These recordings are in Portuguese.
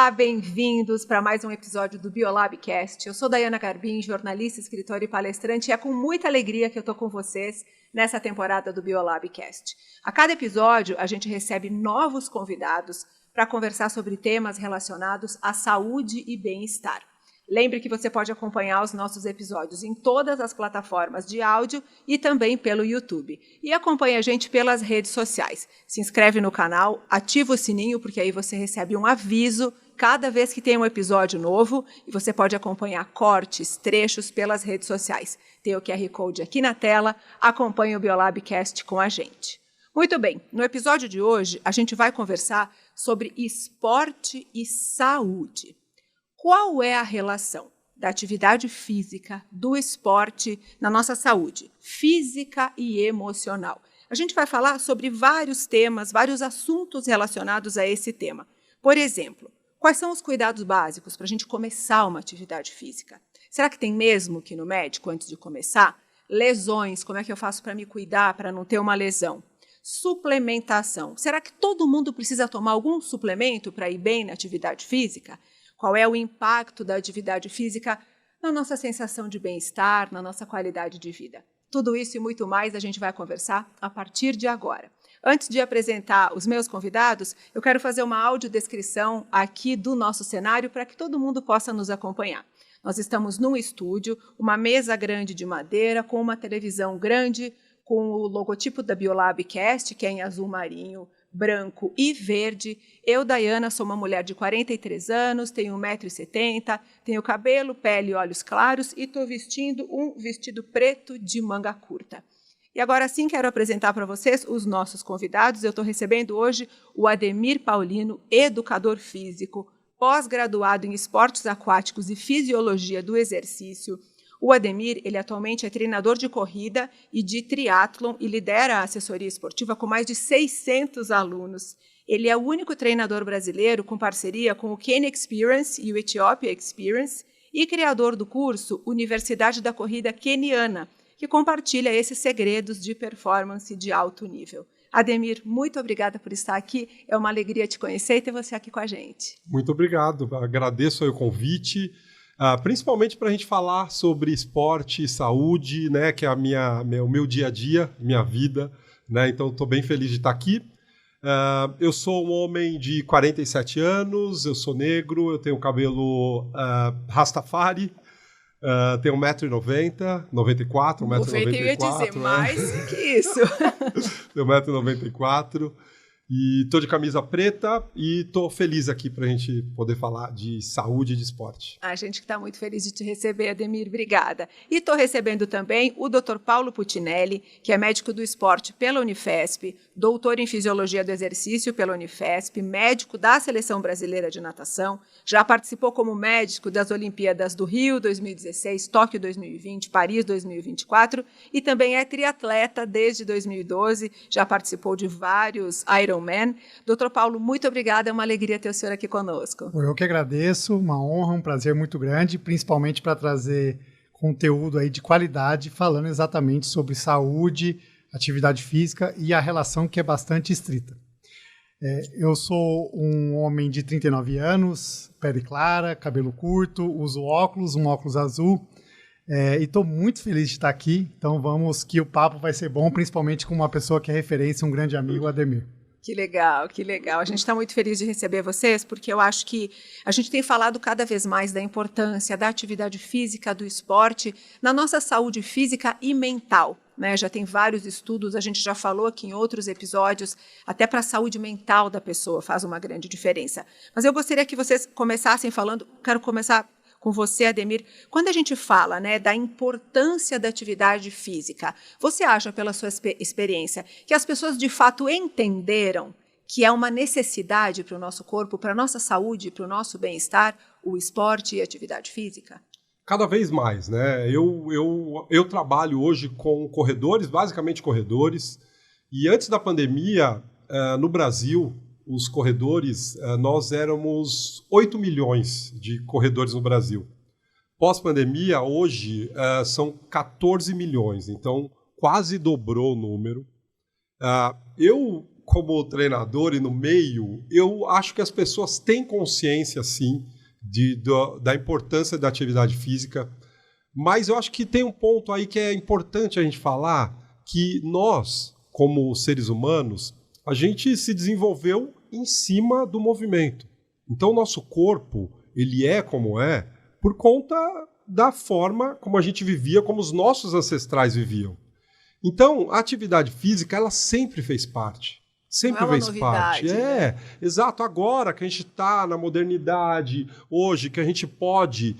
Olá, bem-vindos para mais um episódio do Biolabcast. Eu sou Dayana Garbim, jornalista, escritora e palestrante, e é com muita alegria que eu estou com vocês nessa temporada do Biolabcast. A cada episódio, a gente recebe novos convidados para conversar sobre temas relacionados à saúde e bem-estar. Lembre que você pode acompanhar os nossos episódios em todas as plataformas de áudio e também pelo YouTube. E acompanhe a gente pelas redes sociais. Se inscreve no canal, ativa o sininho, porque aí você recebe um aviso cada vez que tem um episódio novo e você pode acompanhar cortes, trechos pelas redes sociais. Tem o QR Code aqui na tela, acompanhe o Biolabcast com a gente. Muito bem, no episódio de hoje a gente vai conversar sobre esporte e saúde. Qual é a relação da atividade física, do esporte na nossa saúde física e emocional? A gente vai falar sobre vários temas, vários assuntos relacionados a esse tema. Por exemplo, quais são os cuidados básicos para a gente começar uma atividade física? Será que tem mesmo que ir no médico antes de começar? Lesões, como é que eu faço para me cuidar, para não ter uma lesão? Suplementação, será que todo mundo precisa tomar algum suplemento para ir bem na atividade física? Qual é o impacto da atividade física na nossa sensação de bem-estar, na nossa qualidade de vida? Tudo isso e muito mais a gente vai conversar a partir de agora. Antes de apresentar os meus convidados, eu quero fazer uma audiodescrição aqui do nosso cenário para que todo mundo possa nos acompanhar. Nós estamos num estúdio, uma mesa grande de madeira, com uma televisão grande, com o logotipo da Biolabcast, que é em azul marinho, branco e verde. Eu, Dayana, sou uma mulher de 43 anos, tenho 1,70 m, tenho cabelo, pele e olhos claros e estou vestindo um vestido preto de manga curta. E agora sim quero apresentar para vocês os nossos convidados. Eu estou recebendo hoje o Ademir Paulino, educador físico, pós-graduado em esportes aquáticos e fisiologia do exercício. O Ademir, ele atualmente é treinador de corrida e de triatlon e lidera a assessoria esportiva com mais de 600 alunos. Ele é o único treinador brasileiro com parceria com o Kenya Experience e o Ethiopia Experience e criador do curso Universidade da Corrida Keniana, que compartilha esses segredos de performance de alto nível. Ademir, muito obrigada por estar aqui. É uma alegria te conhecer e ter você aqui com a gente. Muito obrigado. Agradeço o convite. Principalmente para a gente falar sobre esporte e saúde, né, que é o meu dia a dia, minha vida, né, então estou bem feliz de estar aqui. Eu sou um homem de 47 anos, eu sou negro, eu tenho cabelo Rastafari, tenho 1,90 m, 94, 1,94 m. Eu ia dizer mais que isso. Tenho 1,94 m. E estou de camisa preta e estou feliz aqui para a gente poder falar de saúde e de esporte. A gente que está muito feliz de te receber, Ademir, obrigada. E estou recebendo também o Dr. Paulo Putinelli, que é médico do esporte pela Unifesp, doutor em fisiologia do exercício pela Unifesp, médico da Seleção Brasileira de Natação, já participou como médico das Olimpíadas do Rio 2016, Tóquio 2020, Paris 2024 e também é triatleta desde 2012, já participou de vários Ironman. Dr. Paulo, muito obrigada, é uma alegria ter o senhor aqui conosco. Eu que agradeço, uma honra, um prazer muito grande, principalmente para trazer conteúdo aí de qualidade, falando exatamente sobre saúde, atividade física e a relação que é bastante estrita. Eu sou um homem de 39 anos, pele clara, cabelo curto, uso óculos, um óculos azul, e estou muito feliz de estar aqui, então vamos que o papo vai ser bom, principalmente com uma pessoa que é referência, um grande amigo, Ademir. Que legal, que legal. A gente está muito feliz de receber vocês, porque eu acho que a gente tem falado cada vez mais da importância da atividade física, do esporte, na nossa saúde física e mental. Né? Já tem vários estudos, a gente já falou aqui em outros episódios, até para a saúde mental da pessoa faz uma grande diferença. Mas eu gostaria que vocês começassem falando, quero começar com você, Ademir. Quando a gente fala, né, da importância da atividade física, você acha, pela sua experiência, que as pessoas de fato entenderam que é uma necessidade para o nosso corpo, para a nossa saúde, para o nosso bem-estar, o esporte e a atividade física? Cada vez mais, né? Eu trabalho hoje com corredores, basicamente corredores, e antes da pandemia, no Brasil, os corredores, nós éramos 8 milhões de corredores no Brasil. Pós-pandemia, hoje, são 14 milhões, então quase dobrou o número. Eu como treinador e no meio, eu acho que as pessoas têm consciência, sim, da importância da atividade física, mas eu acho que tem um ponto aí que é importante a gente falar, que nós, como seres humanos, a gente se desenvolveu em cima do movimento. Então, o nosso corpo, ele é como é por conta da forma como a gente vivia, como os nossos ancestrais viviam. Então, a atividade física, ela sempre fez parte. Sempre fez parte. Né? Exato. Agora que a gente está na modernidade, hoje que a gente pode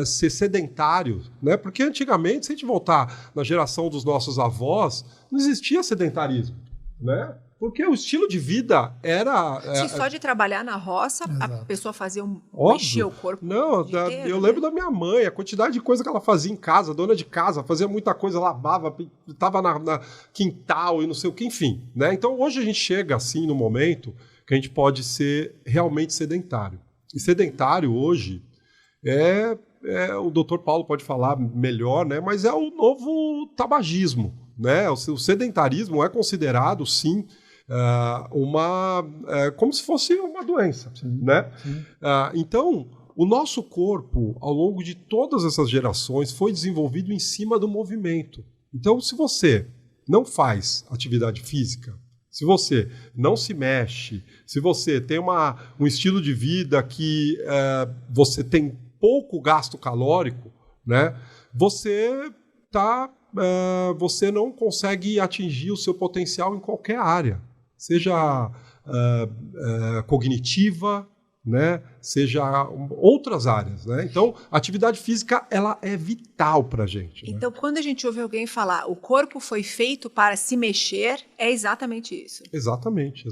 ser sedentário, né? Porque antigamente, se a gente voltar na geração dos nossos avós, não existia sedentarismo, né? Porque o estilo de vida era... só de trabalhar na roça, Exato. A pessoa fazia mexer o corpo. Não, inteiro, eu lembro da minha mãe, a quantidade de coisa que ela fazia em casa, dona de casa, fazia muita coisa, lavava, estava na quintal e não sei o que, enfim. Né? Então hoje a gente chega assim no momento que a gente pode ser realmente sedentário. E sedentário hoje o Dr. Paulo pode falar melhor, né? Mas é o novo tabagismo. Né? O sedentarismo é considerado, sim, como se fosse uma doença, sim, né? Sim. Então, o nosso corpo, ao longo de todas essas gerações, foi desenvolvido em cima do movimento. Então, se você não faz atividade física, se você não se mexe, se você tem um estilo de vida que você tem pouco gasto calórico, né? Você não consegue atingir o seu potencial em qualquer área. Seja cognitiva, né? Seja outras áreas. Né? Então, a atividade física ela é vital para a gente. Então, né? Quando a gente ouve alguém falar o corpo foi feito para se mexer, é exatamente isso. Exatamente.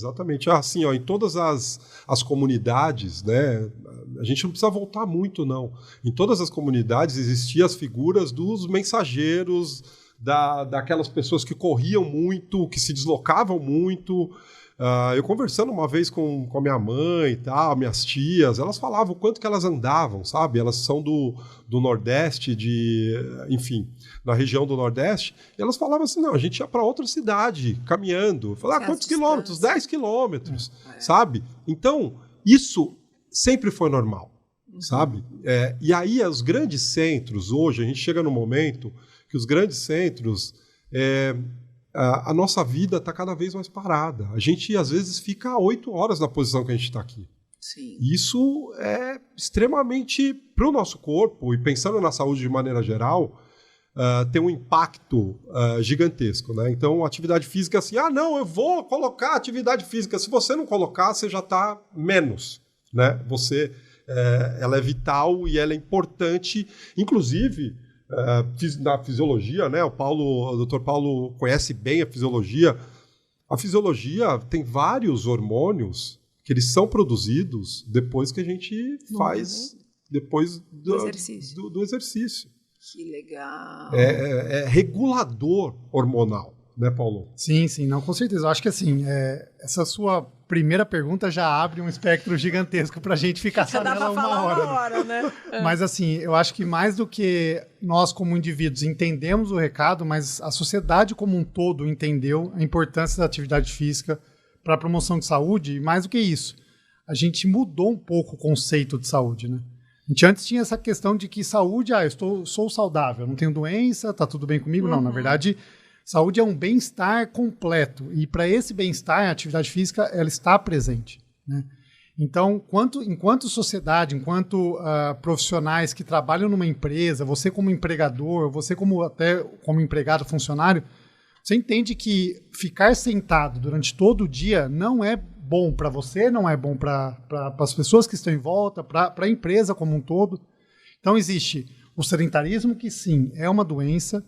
Assim, em todas as comunidades, né? A gente não precisa voltar muito, não. Em todas as comunidades existiam as figuras dos mensageiros, daquelas pessoas que corriam muito, que se deslocavam muito. Eu conversando uma vez com a minha mãe e tal, minhas tias, elas falavam o quanto que elas andavam, sabe? Elas são do Nordeste, enfim, na região do Nordeste, e elas falavam assim, não, a gente ia para outra cidade, caminhando. Eu falava, quantos quilômetros? 10 quilômetros, sabe? Então, isso sempre foi normal, sabe? E aí, os grandes centros, hoje, a gente chega no momento que os grandes centros, a nossa vida está cada vez mais parada. A gente, às vezes, fica 8 horas na posição que a gente está aqui. Sim. Isso é extremamente, para o nosso corpo, e pensando na saúde de maneira geral, tem um impacto gigantesco. Né? Então, a atividade física, assim, não, eu vou colocar atividade física. Se você não colocar, você já está menos. Né? Ela é vital e ela é importante, inclusive... na fisiologia, né? O Dr. Paulo conhece bem a fisiologia. A fisiologia tem vários hormônios que eles são produzidos depois que a gente faz depois do exercício. Que legal. É regulador hormonal, né, Paulo? Sim, não, com certeza. Eu acho que assim, essa sua primeira pergunta já abre um espectro gigantesco para a gente ficar só nela uma hora. Né? Mas assim, eu acho que mais do que nós como indivíduos entendemos o recado, mas a sociedade como um todo entendeu a importância da atividade física para a promoção de saúde, e mais do que isso, a gente mudou um pouco o conceito de saúde, né? A gente antes tinha essa questão de que saúde, sou saudável, não tenho doença, tá tudo bem comigo. Não, na verdade... Saúde é um bem-estar completo, e para esse bem-estar, a atividade física ela está presente. Né? Então, enquanto sociedade, enquanto profissionais que trabalham numa empresa, você como empregador, você até como empregado, funcionário, você entende que ficar sentado durante todo o dia não é bom para você, não é bom para as pessoas que estão em volta, para a empresa como um todo. Então, existe o sedentarismo, que sim, é uma doença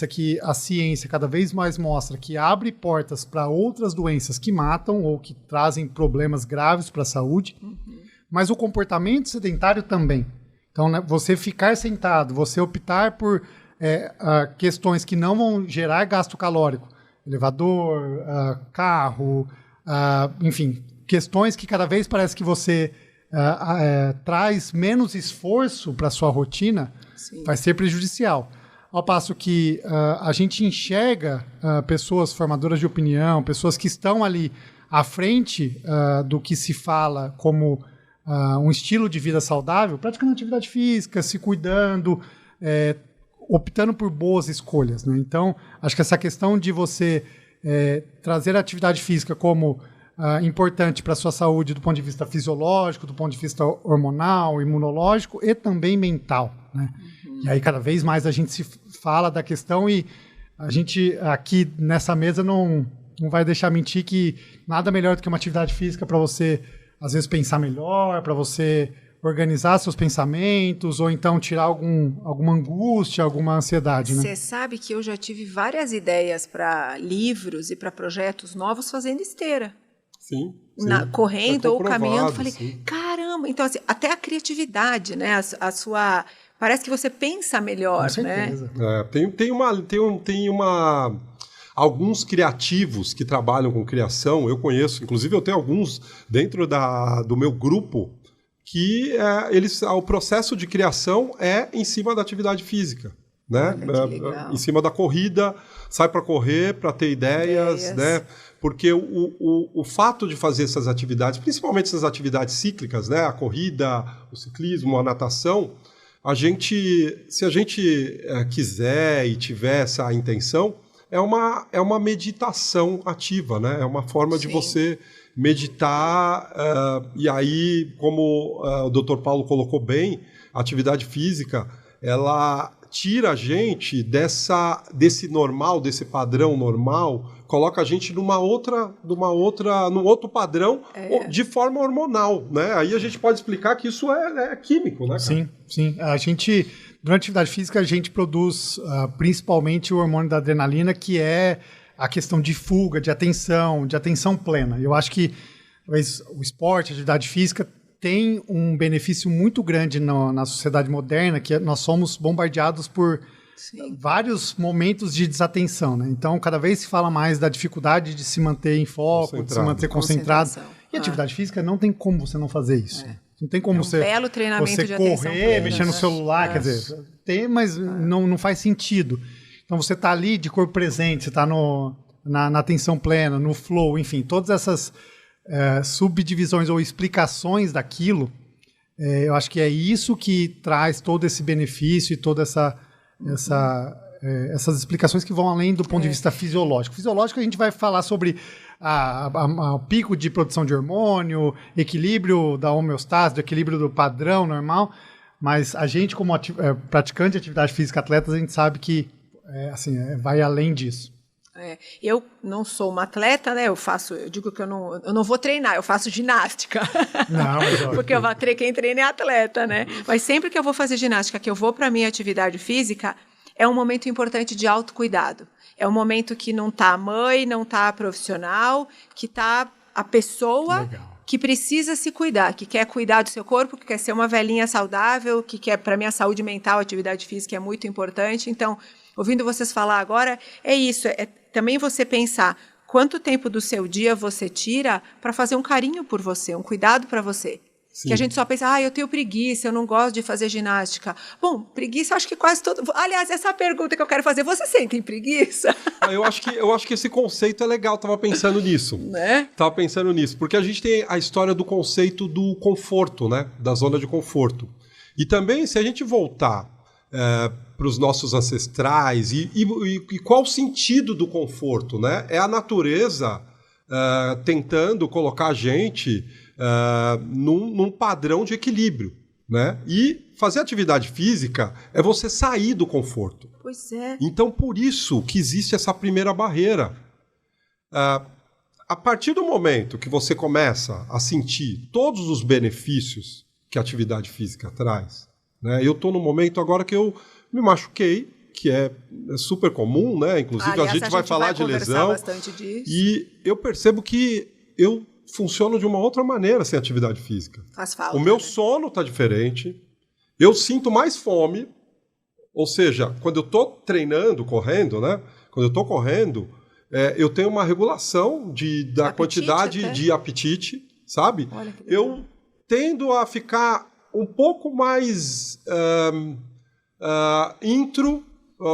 que a ciência cada vez mais mostra que abre portas para outras doenças que matam ou que trazem problemas graves para a saúde, mas o comportamento sedentário também. Então, né, você ficar sentado, você optar por questões que não vão gerar gasto calórico, elevador, carro, enfim, questões que cada vez parece que você traz menos esforço para a sua rotina, sim, vai ser prejudicial. ao passo que a gente enxerga pessoas formadoras de opinião, pessoas que estão ali à frente do que se fala como um estilo de vida saudável, praticando atividade física, se cuidando, optando por boas escolhas, né? Então, acho que essa questão de você trazer a atividade física como importante para a sua saúde do ponto de vista fisiológico, do ponto de vista hormonal, imunológico e também mental, né? E aí cada vez mais a gente se fala da questão e a gente aqui nessa mesa não vai deixar mentir que nada melhor do que uma atividade física para você, às vezes, pensar melhor, para você organizar seus pensamentos ou então tirar alguma angústia, alguma ansiedade, né? Você sabe que eu já tive várias ideias para livros e para projetos novos fazendo esteira. Sim. Correndo ou caminhando, falei, sim. Caramba, então assim, até a criatividade, né? A sua, parece que você pensa melhor, Com certeza. né? Tem alguns criativos que trabalham com criação, eu conheço, inclusive eu tenho alguns dentro do meu grupo que o processo de criação é em cima da atividade física, né? Em cima da corrida, sai para correr, para ter ideias, né? Porque o fato de fazer essas atividades, principalmente essas atividades cíclicas, né? A corrida, o ciclismo, a natação, se a gente quiser e tiver essa intenção, é uma meditação ativa, né? É uma forma de você meditar, e aí, como o Dr. Paulo colocou bem, a atividade física, ela tira a gente desse normal, desse padrão normal, coloca a gente num outro padrão de forma hormonal, né? Aí a gente pode explicar que isso é químico, né, cara? Sim. Durante a atividade física, a gente produz principalmente o hormônio da adrenalina, que é a questão de fuga, de atenção plena. Eu acho que o esporte, a atividade física, tem um benefício muito grande na sociedade moderna, que nós somos bombardeados por vários momentos de desatenção, né? Então, cada vez se fala mais da dificuldade de se manter em foco, de se manter concentrado. E atividade física não tem como você não fazer isso. Não tem como você belo treinamento você de correr, mexer no celular, quer dizer, tem, mas não faz sentido. Então você está ali de corpo presente, você está na atenção plena, no flow, enfim, todas essas subdivisões ou explicações daquilo, eu acho que é isso que traz todo esse benefício e toda essas explicações que vão além do ponto de vista fisiológico. Fisiológico a gente vai falar sobre o pico de produção de hormônio, equilíbrio da homeostase, do equilíbrio do padrão normal, mas a gente como praticante de atividade física, atletas, a gente sabe que vai além disso. Eu não sou uma atleta, né? Eu digo que eu não vou treinar, eu faço ginástica. Não, mas porque quem treina é atleta, né? Mas sempre que eu vou fazer ginástica, que eu vou para a minha atividade física, é um momento importante de autocuidado. É um momento que não está a mãe, não está a profissional, que está a pessoa que precisa se cuidar, que quer cuidar do seu corpo, que quer ser uma velhinha saudável, que quer, para a minha saúde mental, a atividade física é muito importante. Então, ouvindo vocês falar agora, é isso, também você pensar quanto tempo do seu dia você tira para fazer um carinho por você, um cuidado para você. Sim. Que a gente só pensa, eu tenho preguiça, eu não gosto de fazer ginástica. Bom, preguiça, acho que quase todo... Aliás, essa pergunta que eu quero fazer, você sente preguiça? Eu acho que esse conceito é legal, tava pensando nisso. Né? Tava pensando nisso, porque a gente tem a história do conceito do conforto, né? Da zona de conforto. E também, se a gente voltar para os nossos ancestrais, e qual o sentido do conforto, né? É a natureza tentando colocar a gente num padrão de equilíbrio, né? E fazer atividade física é você sair do conforto. Pois é. Então, por isso que existe essa primeira barreira. A partir do momento que você começa a sentir todos os benefícios que a atividade física traz, né? Eu estou no momento agora que eu me machuquei, que é super comum, né? Inclusive, a gente vai falar de lesão. Bastante disso. E eu percebo que eu funciono de uma outra maneira sem atividade física. Faz falta. O meu sono está diferente, eu sinto mais fome, ou seja, quando eu estou treinando, correndo, né? Quando eu estou correndo, eu tenho uma regulação da quantidade de apetite, sabe? Eu tendo a ficar um pouco mais intro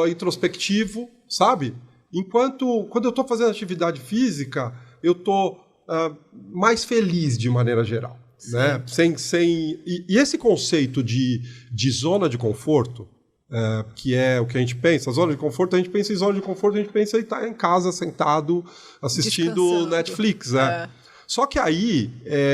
introspectivo, sabe? Quando eu estou fazendo atividade física, eu estou mais feliz de maneira geral. Né? E esse conceito de zona de conforto, que é o que a gente pensa, a zona de conforto, a gente pensa em zona de conforto, a gente pensa em estar em casa sentado assistindo Netflix. Só que aí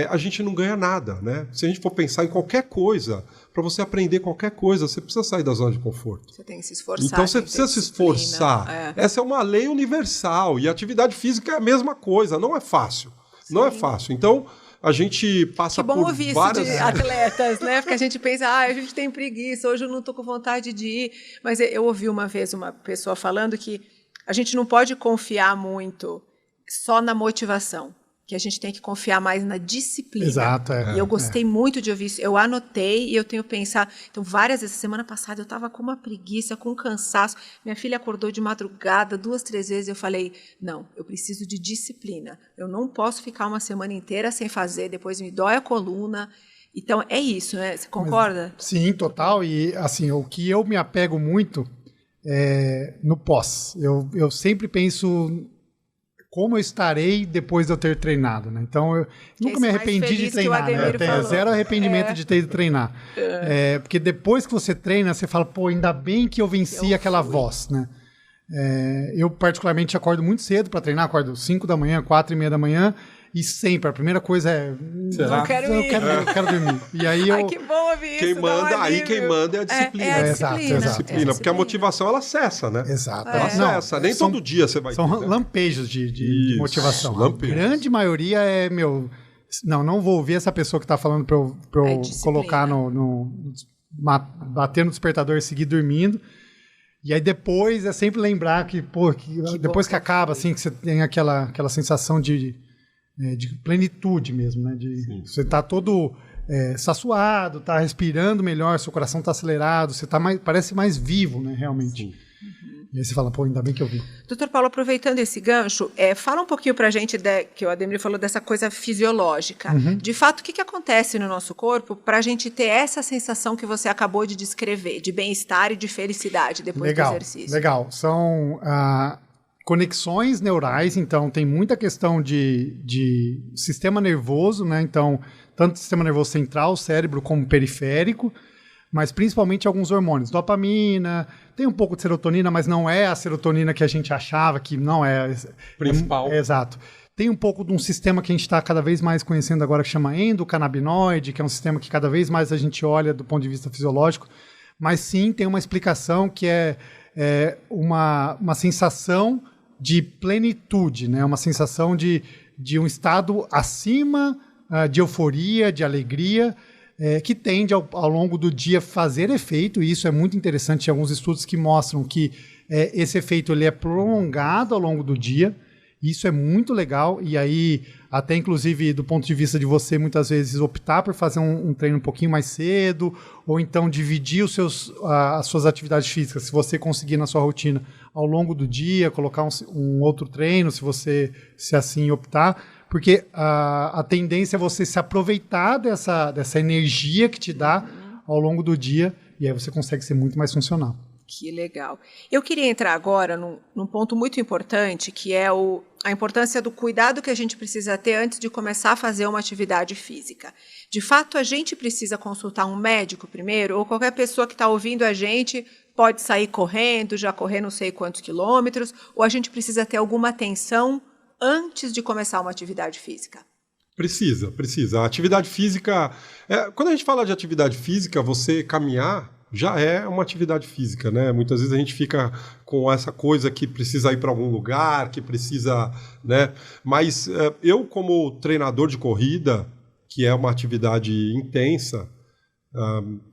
a gente não ganha nada. Né? Se a gente for pensar em qualquer coisa, para você aprender qualquer coisa, você precisa sair da zona de conforto. Você tem que se esforçar. Então você precisa se esforçar. Essa é uma lei universal. E a atividade física é a mesma coisa. Não é fácil. Sim. Não é fácil. Então a gente passa por várias... Que bom ouvir isso de atletas, né? Porque a gente pensa, a gente tem preguiça, hoje eu não estou com vontade de ir. Mas eu ouvi uma vez uma pessoa falando que a gente não pode confiar muito só na motivação, que a gente tem que confiar mais na disciplina. Exato. E eu gostei muito de ouvir isso. Eu anotei e eu tenho pensado... Então, várias vezes, semana passada, eu estava com uma preguiça, com um cansaço. Minha filha acordou de madrugada 2, 3 vezes. Eu falei, não, eu preciso de disciplina. Eu não posso ficar uma semana inteira sem fazer, depois me dói a coluna. Então, é isso, né? Você concorda? Sim, total. E, assim, o que eu me apego muito é no pós. Eu sempre penso... como eu estarei depois de eu ter treinado, né? Então, eu nunca me arrependi de treinar, né? Eu tenho zero arrependimento de ter ido treinar. Porque depois que você treina, você fala, pô, ainda bem que eu venci aquela voz, né? Eu, particularmente, acordo muito cedo para treinar, acordo 5 da manhã, 4:30 da manhã, e sempre, a primeira coisa é... Não quero ir. Eu quero dormir. E aí Ai, que bom ouvir isso. Quem manda é a disciplina. É a disciplina. Porque a motivação, ela cessa, né? Exato. Ela cessa. Nem todo dia você vai ter. São lampejos de motivação. Lampejos. A grande maioria é, não vou ouvir essa pessoa que está falando para eu colocar bater no despertador e seguir dormindo. E aí depois é sempre lembrar que depois que acaba, assim, que você tem aquela sensação de plenitude mesmo, né? Você tá todo suado, tá respirando melhor, seu coração tá acelerado, você parece mais vivo, né? Realmente. E aí você fala, ainda bem que eu vi. Doutor Paulo, aproveitando esse gancho, fala um pouquinho pra gente, que o Ademir falou dessa coisa fisiológica. De fato, o que acontece no nosso corpo pra gente ter essa sensação que você acabou de descrever, de bem-estar e de felicidade depois do exercício? Legal. São... conexões neurais, então tem muita questão de sistema nervoso, né? Então, tanto sistema nervoso central, cérebro, como periférico, mas principalmente alguns hormônios. Dopamina, tem um pouco de serotonina, mas não é a serotonina que a gente achava que não é. Principal. Exato. Tem um pouco de um sistema que a gente está cada vez mais conhecendo agora, que chama endocannabinoide, que é um sistema que cada vez mais a gente olha do ponto de vista fisiológico, mas sim tem uma explicação que é uma sensação de plenitude, né? Uma sensação de um estado acima de euforia, de alegria, que tende ao longo do dia fazer efeito, e isso é muito interessante. Tem alguns estudos que mostram que esse efeito ele é prolongado ao longo do dia. Isso é muito legal, e aí até inclusive do ponto de vista de você muitas vezes optar por fazer um treino um pouquinho mais cedo, ou então dividir as suas atividades físicas, se você conseguir na sua rotina ao longo do dia, colocar um outro treino, se assim optar, porque a tendência é você se aproveitar dessa energia que te dá ao longo do dia, e aí você consegue ser muito mais funcional. Que legal. Eu queria entrar agora num ponto muito importante, que é a importância do cuidado que a gente precisa ter antes de começar a fazer uma atividade física. De fato, a gente precisa consultar um médico primeiro, ou qualquer pessoa que está ouvindo a gente pode sair correndo, já correr não sei quantos quilômetros, ou a gente precisa ter alguma atenção antes de começar uma atividade física? Precisa. A atividade física... quando a gente fala de atividade física, você caminhar já é uma atividade física, né? Muitas vezes a gente fica com essa coisa que precisa ir para algum lugar, que precisa, né? Mas eu, como treinador de corrida, que é uma atividade intensa,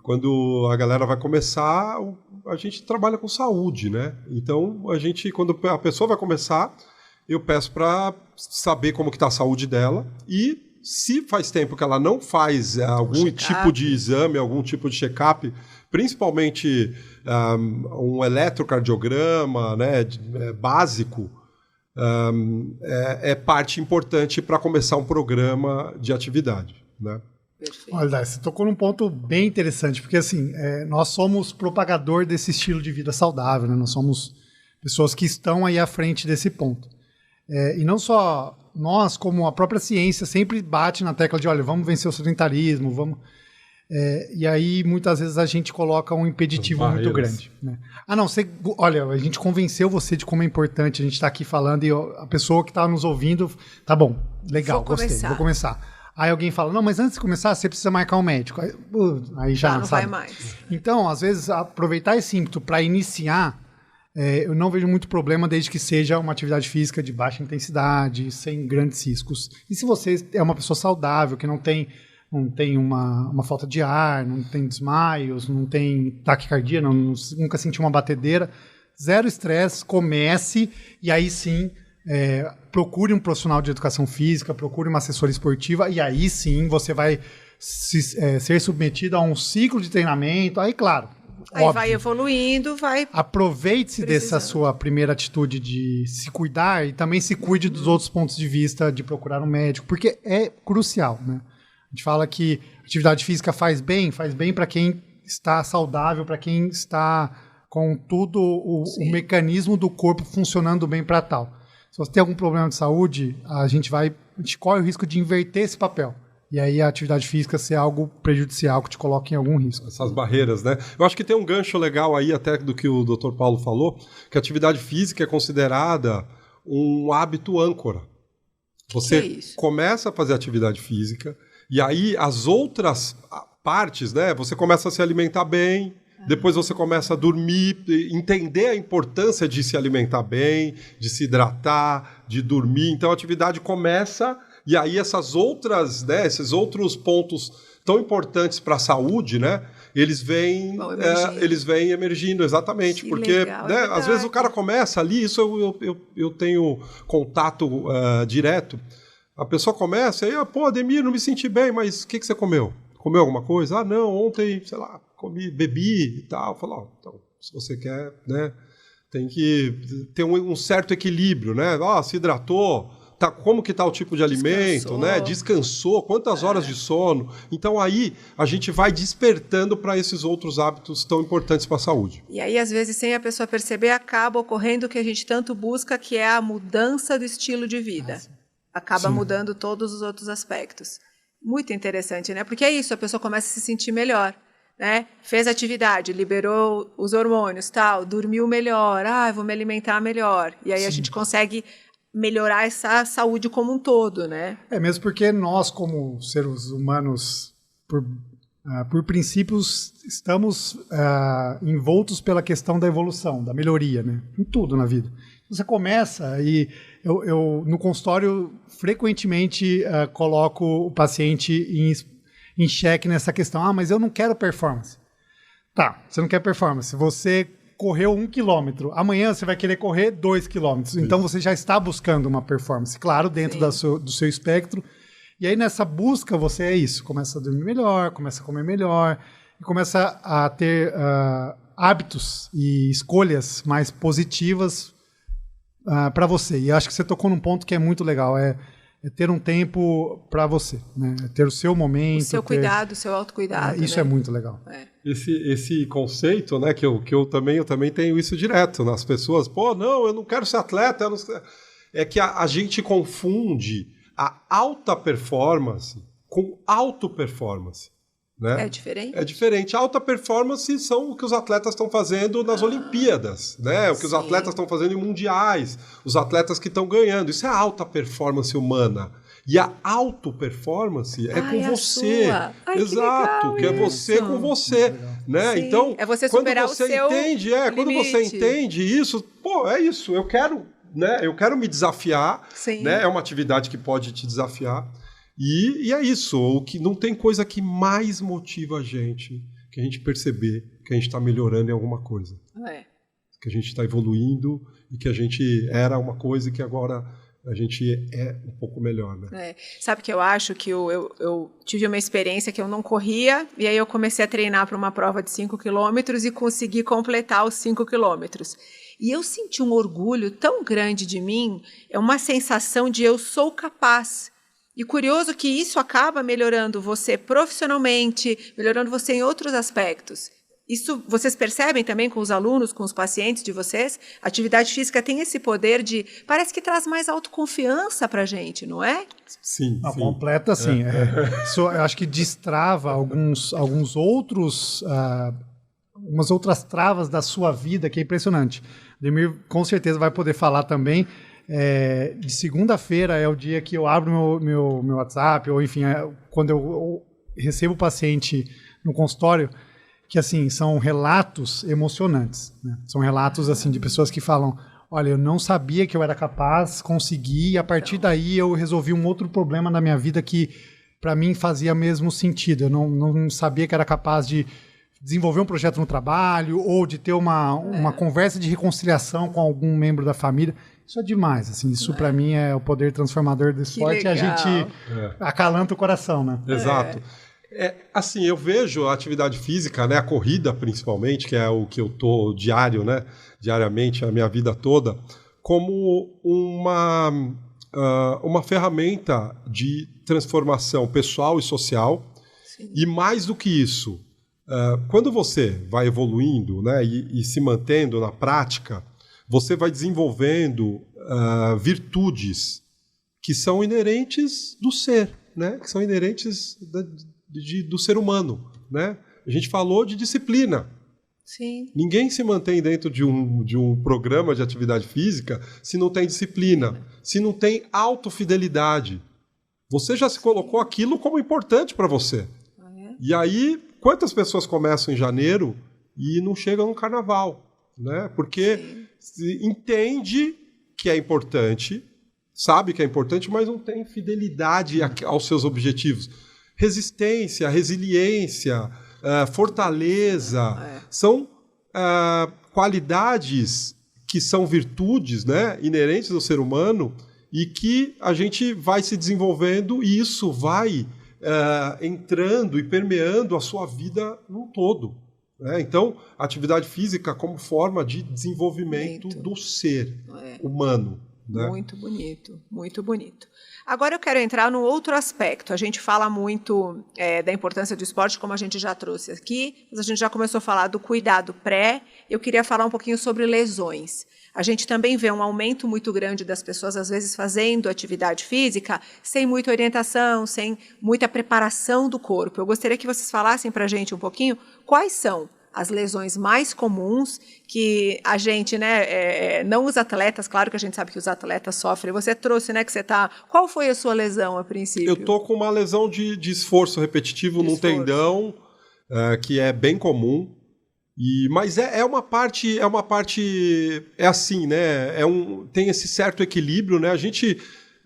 quando a galera vai começar, a gente trabalha com saúde, né? Então, quando a pessoa vai começar, eu peço para saber como que está a saúde dela, e se faz tempo que ela não faz algum tipo de exame, algum tipo de check-up, principalmente um eletrocardiograma, né, básico, é parte importante para começar um programa de atividade, né? Perfeito. Olha, você tocou num ponto bem interessante, porque assim, nós somos propagador desse estilo de vida saudável, né? Nós somos pessoas que estão aí à frente desse ponto. E não só nós, como a própria ciência sempre bate na tecla de, olha, vamos vencer o sedentarismo, vamos... e aí, muitas vezes, a gente coloca um impeditivo muito grande. Né? Não, olha, a gente convenceu você de como é importante a gente estar aqui falando e a pessoa que está nos ouvindo, tá bom, legal, gostei, vou começar. Aí alguém fala, não, mas antes de começar, você precisa marcar um médico. Aí já não sabe. vai mais. Então, às vezes, aproveitar esse ímpeto para iniciar, eu não vejo muito problema desde que seja uma atividade física de baixa intensidade, sem grandes riscos. E se você é uma pessoa saudável, que não tem uma falta de ar, não tem desmaios, não tem taquicardia, nunca sentiu uma batedeira, zero estresse, comece e aí sim procure um profissional de educação física, procure uma assessoria esportiva e aí sim você vai ser submetido a um ciclo de treinamento. Aí, claro, aí óbvio, vai evoluindo, vai... Aproveite-se dessa sua primeira atitude de se cuidar e também se cuide dos outros pontos de vista de procurar um médico, porque é crucial, né? A gente fala que atividade física faz bem para quem está saudável, para quem está com tudo o mecanismo do corpo funcionando bem para tal. Se você tem algum problema de saúde, a gente corre o risco de inverter esse papel. E aí a atividade física ser algo prejudicial que te coloque em algum risco. Essas barreiras, né? Eu acho que tem um gancho legal aí até do que o Dr. Paulo falou, que a atividade física é considerada um hábito âncora. Você começa a fazer atividade física e aí as outras partes, né? Você começa a se alimentar bem, depois você começa a dormir, entender a importância de se alimentar bem, de se hidratar, de dormir. Então a atividade começa e aí essas outras, né, esses outros pontos tão importantes para a saúde, né, eles vêm emergindo, exatamente. Que porque legal, né, às vezes o cara começa ali, isso eu tenho contato direto. A pessoa começa e aí, pô, Ademir, não me senti bem, mas o que você comeu? Comeu alguma coisa? Não, ontem, sei lá, bebi e tal. Falou, então, se você quer, né, tem que ter um certo equilíbrio, né? Se hidratou, como que tá o tipo de alimento, né? Descansou, quantas horas de sono. Então aí a gente vai despertando para esses outros hábitos tão importantes para a saúde. E aí, às vezes, sem a pessoa perceber, acaba ocorrendo o que a gente tanto busca, que é a mudança do estilo de vida. Acaba mudando todos os outros aspectos. Muito interessante, né? Porque é isso, a pessoa começa a se sentir melhor, né? Fez atividade, liberou os hormônios, tal, dormiu melhor, vou me alimentar melhor. E aí a gente consegue melhorar essa saúde como um todo, né? Mesmo porque nós, como seres humanos, por princípios, estamos envoltos pela questão da evolução, da melhoria, né? Em tudo na vida. Você começa e eu no consultório frequentemente coloco o paciente em xeque nessa questão. Mas eu não quero performance. Tá, você não quer performance. Você correu 1 quilômetro. Amanhã você vai querer correr 2 quilômetros. Então você já está buscando uma performance, claro, dentro do seu espectro. E aí nessa busca você começa a dormir melhor, começa a comer melhor, e começa a ter hábitos e escolhas mais positivas para você. E acho que você tocou num ponto que é muito legal, é ter um tempo para você, né? É ter o seu momento. O seu cuidado, o seu autocuidado. Isso, né? É muito legal. Esse conceito, né, que eu também tenho isso direto nas pessoas. Não, eu não quero ser atleta. É que a gente confunde a alta performance com auto-performance. Né? É diferente? É diferente. Alta performance são o que os atletas estão fazendo nas Olimpíadas, né? O que os atletas estão fazendo em mundiais, os atletas que estão ganhando. Isso é alta performance humana. E a auto-performance é com você. Exato, que é você com você. Né? Então, é você superar o seu limite. Quando você entende isso, é isso. Eu quero me desafiar. Né? É uma atividade que pode te desafiar. E é isso, o que não tem coisa que mais motiva a gente que a gente perceber que a gente está melhorando em alguma coisa. Que a gente está evoluindo e que a gente era uma coisa e que agora a gente é um pouco melhor. Né? Sabe que eu acho que eu tive uma experiência que eu não corria e aí eu comecei a treinar para uma prova de 5 quilômetros e consegui completar os 5 quilômetros. E eu senti um orgulho tão grande de mim, é uma sensação de eu sou capaz. E curioso que isso acaba melhorando você profissionalmente, melhorando você em outros aspectos. Isso vocês percebem também com os alunos, com os pacientes de vocês? A atividade física tem esse poder de... Parece que traz mais autoconfiança para a gente, não é? Sim, sim. Completa, sim. Isso, eu acho que destrava alguns outros... umas outras travas da sua vida, que é impressionante. Demir com certeza vai poder falar também. De segunda-feira é o dia que eu abro meu WhatsApp, ou enfim, quando eu recebo o paciente no consultório, que assim, são relatos emocionantes, né? São relatos assim, de pessoas que falam, olha, eu não sabia que eu era capaz, consegui, e a partir daí eu resolvi um outro problema na minha vida que para mim fazia mesmo sentido. Eu não sabia que era capaz de desenvolver um projeto no trabalho ou de ter uma conversa de reconciliação com algum membro da família. Isso é demais, assim, isso para mim é o poder transformador do esporte e a gente acalanta o coração, né? Exato. Assim, eu vejo a atividade física, né, a corrida principalmente, que é o que eu tô diariamente, a minha vida toda, como uma ferramenta de transformação pessoal e social. Sim. E mais do que isso, quando você vai evoluindo, né, e se mantendo na prática, você vai desenvolvendo virtudes que são inerentes do ser, né, que são inerentes do ser humano, né? A gente falou de disciplina. Sim. Ninguém se mantém dentro de um programa de atividade física se não tem disciplina, se não tem autofidelidade. Você já se colocou aquilo como importante para você. E aí, quantas pessoas começam em janeiro e não chegam no carnaval, né? Porque entende que é importante, sabe que é importante, mas não tem fidelidade aos seus objetivos. Resistência, resiliência, fortaleza, são qualidades que são virtudes, né, inerentes ao ser humano e que a gente vai se desenvolvendo e isso vai entrando e permeando a sua vida num todo. Né? Então, a atividade física como forma de desenvolvimento do ser humano. Né? Muito bonito, muito bonito. Agora eu quero entrar num outro aspecto. A gente fala muito da importância do esporte, como a gente já trouxe aqui, mas a gente já começou a falar do cuidado pré. Eu queria falar um pouquinho sobre lesões. A gente também vê um aumento muito grande das pessoas, às vezes, fazendo atividade física sem muita orientação, sem muita preparação do corpo. Eu gostaria que vocês falassem para a gente um pouquinho quais são as lesões mais comuns que a gente, né, não os atletas, claro que a gente sabe que os atletas sofrem. Você trouxe, né, que você tá... Qual foi a sua lesão a princípio? Eu tô com uma lesão de esforço repetitivo num tendão, que é bem comum. Mas é uma parte, é assim, né? Tem esse certo equilíbrio, né? A gente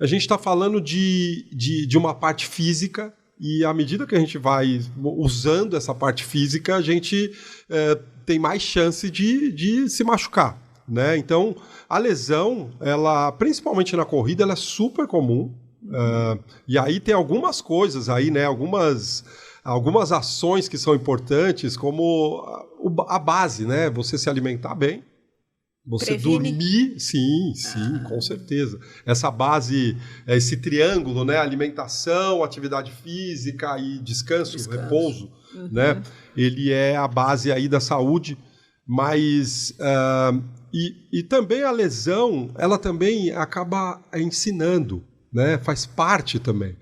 está falando de uma parte física. E à medida que a gente vai usando essa parte física, a gente tem mais chance de se machucar, né? Então, a lesão, ela, principalmente na corrida, ela é super comum. E aí tem algumas coisas aí, né? Algumas ações que são importantes, como a base, né? Você se alimentar bem. Você dormir, sim, com certeza. Essa base, esse triângulo, né? Alimentação, atividade física e descanso. Repouso, né? Ele é a base aí da saúde, mas e também a lesão, ela também acaba ensinando, né? Faz parte também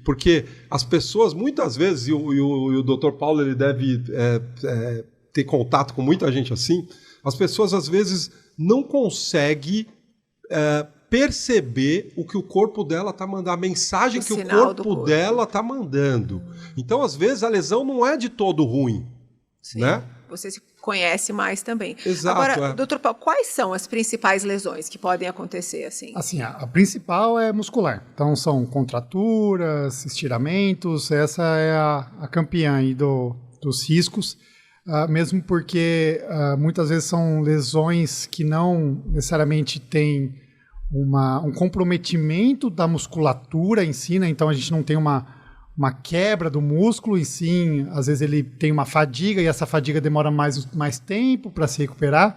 porque as pessoas muitas vezes e o Dr. Paulo ele deve ter contato com muita gente assim. As pessoas, às vezes, não conseguem perceber o que o corpo dela está mandando, a mensagem que o corpo dela está mandando. Então, às vezes, a lesão não é de todo ruim. Sim, né? Você se conhece mais também. Exato. Agora, doutor Paulo, quais são as principais lesões que podem acontecer assim? Assim, a principal é muscular. Então, são contraturas, estiramentos. Essa é a campeã aí dos riscos. Mesmo porque muitas vezes são lesões que não necessariamente têm um comprometimento da musculatura em si, né? Então a gente não tem uma quebra do músculo, e sim, às vezes ele tem uma fadiga e essa fadiga demora mais tempo para se recuperar,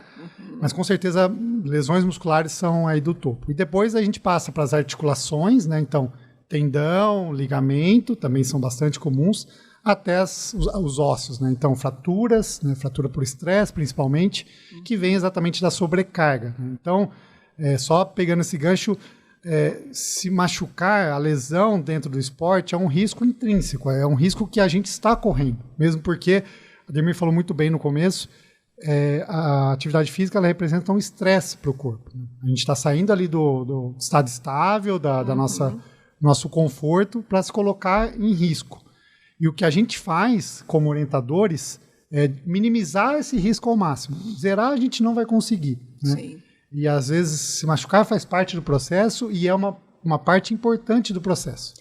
mas com certeza lesões musculares são aí do topo. E depois a gente passa para as articulações, né? Então tendão, ligamento, também são bastante comuns, até os ósseos, né? Então, fraturas, né? Fratura por estresse, principalmente, que vem exatamente da sobrecarga, né? Então, só pegando esse gancho, se machucar, a lesão dentro do esporte é um risco intrínseco, é um risco que a gente está correndo, mesmo porque, a Ademir falou muito bem no começo, a atividade física ela representa um estresse para o corpo, né? A gente está saindo ali do estado estável, da nosso conforto, para se colocar em risco. E o que a gente faz como orientadores é minimizar esse risco ao máximo. Zerar a gente não vai conseguir, né? Sim. E às vezes se machucar faz parte do processo e é uma parte importante do processo.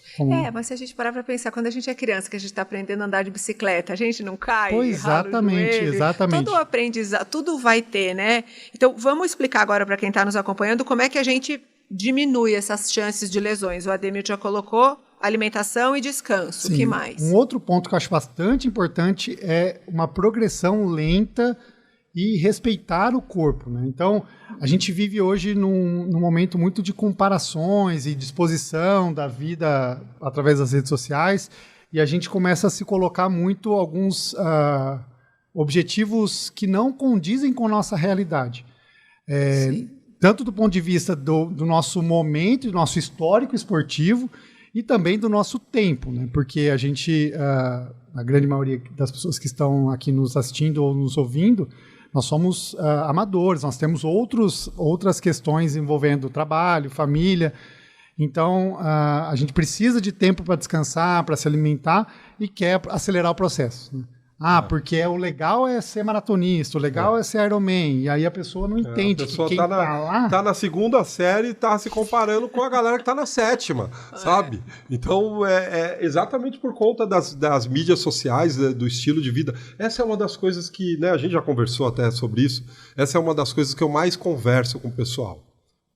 Mas se a gente parar para pensar, quando a gente é criança, que a gente está aprendendo a andar de bicicleta, a gente não cai, pois, exatamente. Todo aprendizado, tudo vai ter, né? Então, vamos explicar agora para quem está nos acompanhando como é que a gente diminui essas chances de lesões. O Ademir já colocou alimentação e descanso. O que mais? Um outro ponto que eu acho bastante importante é uma progressão lenta e respeitar o corpo, né? Então, a gente vive hoje num momento muito de comparações e disposição da vida através das redes sociais, e a gente começa a se colocar muito alguns objetivos que não condizem com a nossa realidade. Tanto do ponto de vista do nosso momento, do nosso histórico esportivo, e também do nosso tempo, né? Porque a gente, a grande maioria das pessoas que estão aqui nos assistindo ou nos ouvindo, nós somos amadores, nós temos outras questões envolvendo trabalho, família. Então, a gente precisa de tempo para descansar, para se alimentar e quer acelerar o processo, né? Porque o legal é ser maratonista, o legal é ser Ironman, e aí a pessoa não entende a pessoa que quem lá... tá na segunda série e tá se comparando com a galera que tá na sétima, sabe? Então, exatamente por conta das mídias sociais, do estilo de vida. Essa é uma das coisas que, né, a gente já conversou até sobre isso, essa é uma das coisas que eu mais converso com o pessoal.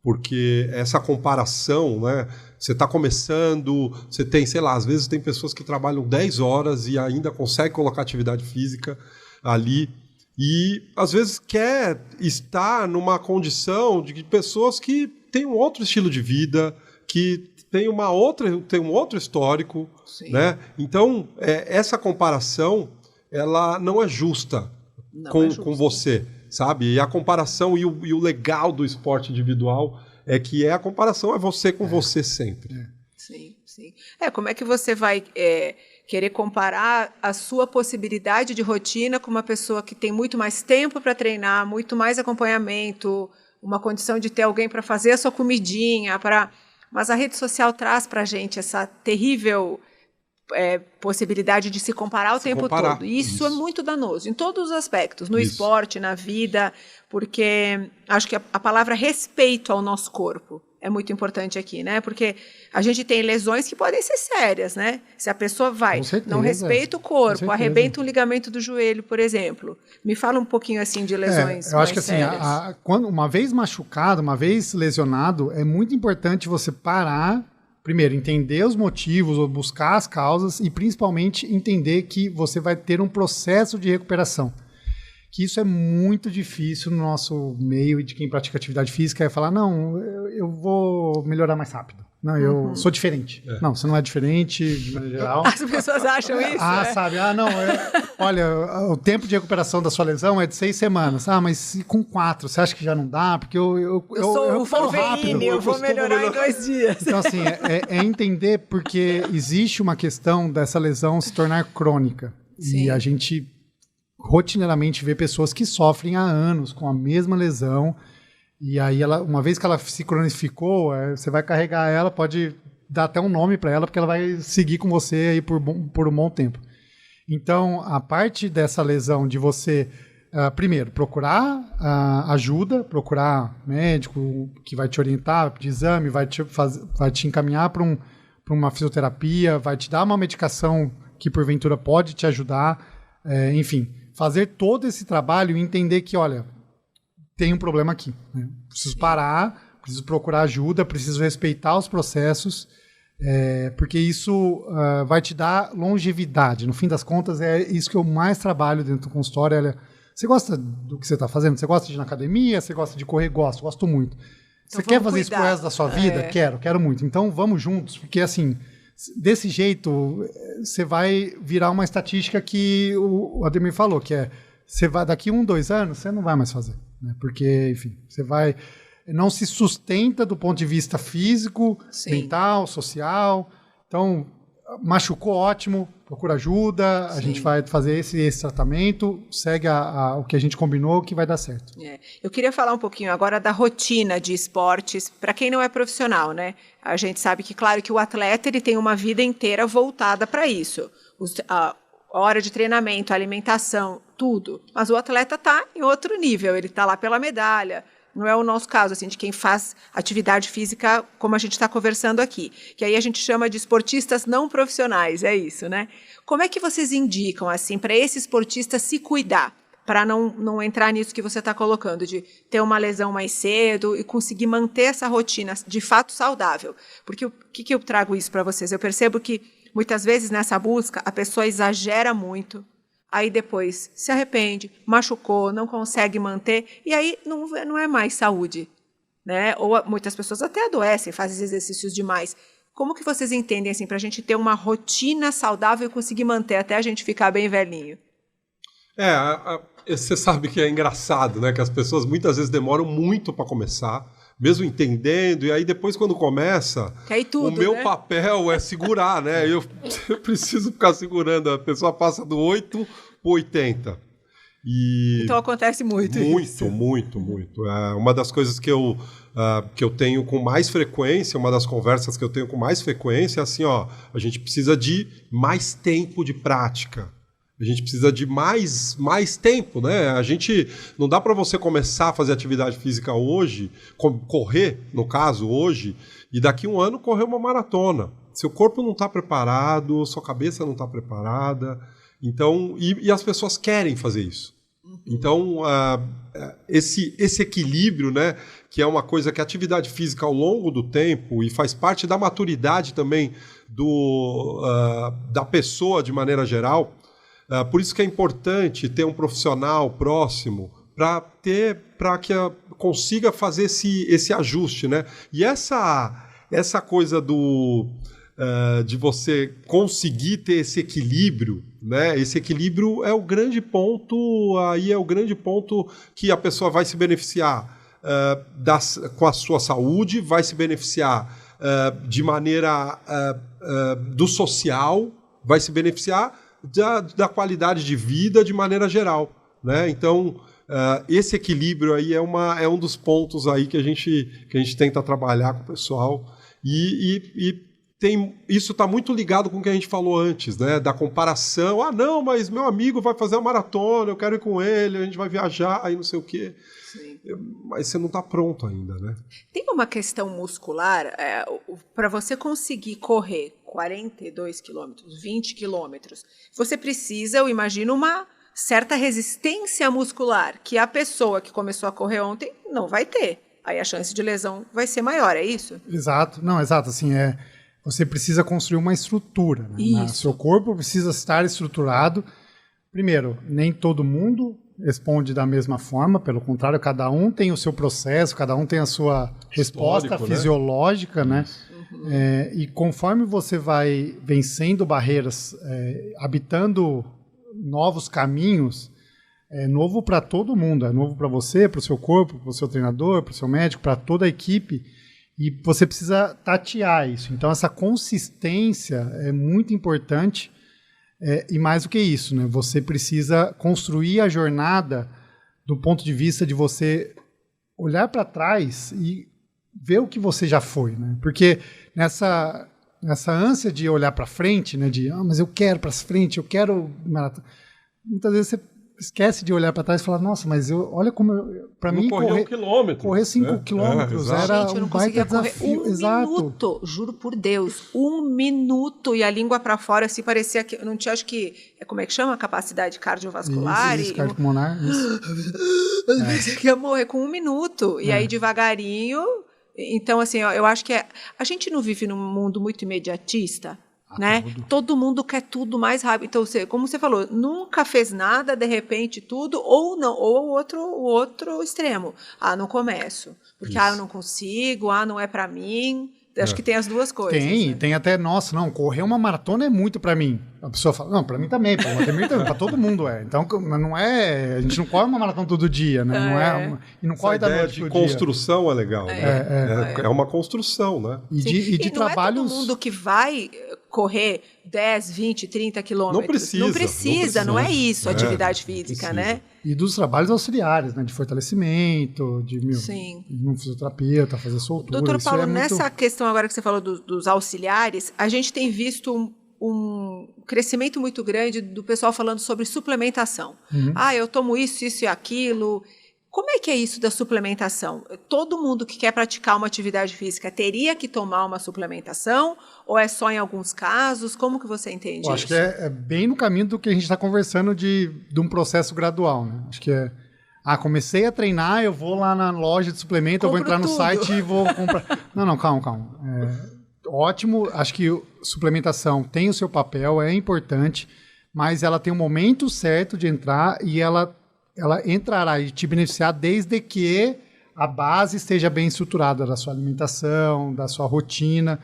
Porque essa comparação, né? Você está começando, você tem, sei lá, às vezes tem pessoas que trabalham 10 horas e ainda conseguem colocar atividade física ali. E às vezes quer estar numa condição de pessoas que têm um outro estilo de vida, que tem um outro histórico, né? Então, essa comparação, ela não é justa com você, sabe? E a comparação e o legal do esporte individual a comparação é você com você sempre. Sim, sim. Como é que você vai querer comparar a sua possibilidade de rotina com uma pessoa que tem muito mais tempo para treinar, muito mais acompanhamento, uma condição de ter alguém para fazer a sua comidinha, mas a rede social traz para a gente essa terrível possibilidade de se comparar o tempo todo. E isso é muito danoso, em todos os aspectos, no esporte, na vida, porque acho que a palavra respeito ao nosso corpo é muito importante aqui, né? Porque a gente tem lesões que podem ser sérias, né? Se a pessoa não respeita o corpo, arrebenta um ligamento do joelho, por exemplo. Me fala um pouquinho assim de lesões. Eu acho que assim, quando uma vez machucado, uma vez lesionado, é muito importante você parar. Primeiro, entender os motivos, ou buscar as causas e, principalmente, entender que você vai ter um processo de recuperação. Que isso é muito difícil no nosso meio e de quem pratica atividade física, é falar, não, eu vou melhorar mais rápido. Não, eu sou diferente. Não, você não é diferente, de maneira geral. As pessoas acham isso, sabe? Olha, o tempo de recuperação da sua lesão é de 6 semanas. Mas com 4, você acha que já não dá? Porque eu sou o Wolverine, eu vou melhorar em 2 dias. Então, assim, é entender porque existe uma questão dessa lesão se tornar crônica. Sim. E a gente rotineiramente vê pessoas que sofrem há anos com a mesma lesão. E aí, uma vez que ela se cronificou, você vai carregar ela, pode dar até um nome para ela, porque ela vai seguir com você aí por um bom tempo. Então, a parte dessa lesão de você, primeiro, procurar ajuda, procurar médico que vai te orientar de exame, vai te encaminhar para uma fisioterapia, vai te dar uma medicação que, porventura, pode te ajudar. Enfim, fazer todo esse trabalho e entender que, olha, tem um problema aqui, né? Preciso parar, preciso procurar ajuda, preciso respeitar os processos, porque isso vai te dar longevidade. No fim das contas, é isso que eu mais trabalho dentro do consultório. Você gosta do que você está fazendo? Você gosta de ir na academia? Você gosta de correr? Gosto muito. Você quer fazer isso pro resto da sua vida? Quero muito. Então vamos juntos, porque assim, desse jeito, você vai virar uma estatística que o Ademir falou, que é, você vai, daqui 2 anos, você não vai mais fazer. Né? Porque, enfim, você vai... Não se sustenta do ponto de vista físico, mental, social. Então, machucou, ótimo, procura ajuda, a gente vai fazer esse tratamento, segue o que a gente combinou que vai dar certo. Eu queria falar um pouquinho agora da rotina de esportes para quem não é profissional, né? A gente sabe que, claro, que o atleta ele tem uma vida inteira voltada para isso. A hora de treinamento, alimentação, tudo. Mas o atleta está em outro nível, ele está lá pela medalha. Não é o nosso caso, assim, de quem faz atividade física, como a gente está conversando aqui. Que aí a gente chama de esportistas não profissionais, é isso, né? Como é que vocês indicam, assim, para esse esportista se cuidar, para não entrar nisso que você está colocando, de ter uma lesão mais cedo e conseguir manter essa rotina de fato saudável? Porque o que eu trago isso para vocês? Eu percebo que, muitas vezes, nessa busca, a pessoa exagera muito. Aí depois se arrepende, machucou, não consegue manter, e aí não é mais saúde, né? Ou muitas pessoas até adoecem, fazem exercícios demais. Como que vocês entendem, assim, para a gente ter uma rotina saudável e conseguir manter até a gente ficar bem velhinho? Você sabe que é engraçado, né? Que as pessoas muitas vezes demoram muito para começar, mesmo entendendo, e aí depois quando começa, tudo, o meu né? papel é segurar, né? Eu preciso ficar segurando, a pessoa passa do 8 para 80. Então acontece muito isso. Muito. Uma das coisas que eu tenho com mais frequência, uma das conversas que eu tenho com mais frequência é assim, a gente precisa de mais tempo de prática. A gente precisa de mais tempo, né? Não dá para você começar a fazer atividade física hoje, correr, no caso, hoje, e daqui 1 ano correr uma maratona. Seu corpo não está preparado, sua cabeça não está preparada. Então, e as pessoas querem fazer isso. Então, esse equilíbrio, né, que é uma coisa que a atividade física ao longo do tempo e faz parte da maturidade também da pessoa de maneira geral. Por isso que é importante ter um profissional próximo para que consiga fazer esse ajuste, né? E essa coisa de você conseguir ter esse equilíbrio, né? Esse equilíbrio é o grande ponto, que a pessoa vai se beneficiar com a sua saúde, vai se beneficiar de maneira do social, vai se beneficiar da qualidade de vida de maneira geral, né? Então, esse equilíbrio aí é um dos pontos aí que a gente tenta trabalhar com o pessoal isso está muito ligado com o que a gente falou antes, né? Da comparação. Não, mas meu amigo vai fazer uma maratona, eu quero ir com ele, a gente vai viajar, aí não sei o quê. Sim. Mas você não está pronto ainda, né? Tem uma questão muscular, para você conseguir correr 42 quilômetros, 20 quilômetros, você precisa, eu imagino, uma certa resistência muscular, que a pessoa que começou a correr ontem não vai ter. Aí a chance de lesão vai ser maior, é isso? Exato, assim, você precisa construir uma estrutura, né? Seu corpo precisa estar estruturado. Primeiro, nem todo mundo responde da mesma forma, pelo contrário, cada um tem o seu processo, cada um tem a sua resposta fisiológica, né? Uhum. E conforme você vai vencendo barreiras, habitando novos caminhos, é novo para todo mundo, é novo para você, para o seu corpo, para o seu treinador, para o seu médico, para toda a equipe, e você precisa tatear isso. Então, essa consistência é muito importante. E mais do que isso, né? Você precisa construir a jornada do ponto de vista de você olhar para trás e ver o que você já foi, né? Porque nessa ânsia de olhar para frente, né? Mas eu quero para frente, eu quero maratona. Muitas vezes você esquece de olhar para trás e falar, nossa, mas olha como para mim correr 5 quilômetros era Gente, eu não um baita desafio. Minuto, juro por Deus, 1 minuto e a língua para fora, assim, parecia que não tinha, acho que como é que chama, capacidade cardiovascular, isso, cardiopulmonar, isso. Você quer morrer com 1 minuto e aí devagarinho. Então, assim, eu acho que a gente não vive num mundo muito imediatista. Né? Todo mundo quer tudo mais rápido. Então, como você falou, nunca fez nada, de repente tudo, ou não, ou o outro extremo. Não começo, porque eu não consigo, não é para mim. Acho que tem as duas coisas. Tem até, nossa, não, correr uma maratona é muito pra mim. A pessoa fala, não, pra mim também, pra todo mundo é. Então, não é, a gente não corre uma maratona todo dia, né? Não é e não corre da noite pro dia. A ideia de construção é legal, né? É uma construção, né? E de trabalhos... Não é todo mundo que vai correr 10, 20, 30 quilômetros. Não precisa, não é isso, atividade física, né? E dos trabalhos auxiliares, né? De fortalecimento, de um fisioterapeuta, fazer soltura. Doutor Paulo, nessa questão agora que você falou dos auxiliares, a gente tem visto um crescimento muito grande do pessoal falando sobre suplementação. Eu tomo isso e aquilo. Como é que é isso da suplementação? Todo mundo que quer praticar uma atividade física teria que tomar uma suplementação? Ou é só em alguns casos? Como que você entende isso? Acho que é bem no caminho do que a gente está conversando de um processo gradual, né? Acho que comecei a treinar, eu vou lá na loja de suplemento, eu vou entrar no site e vou comprar... Não, calma. Ótimo, acho que suplementação tem o seu papel, é importante, mas ela tem um momento certo de entrar e ela entrará e te beneficiar desde que a base esteja bem estruturada da sua alimentação, da sua rotina,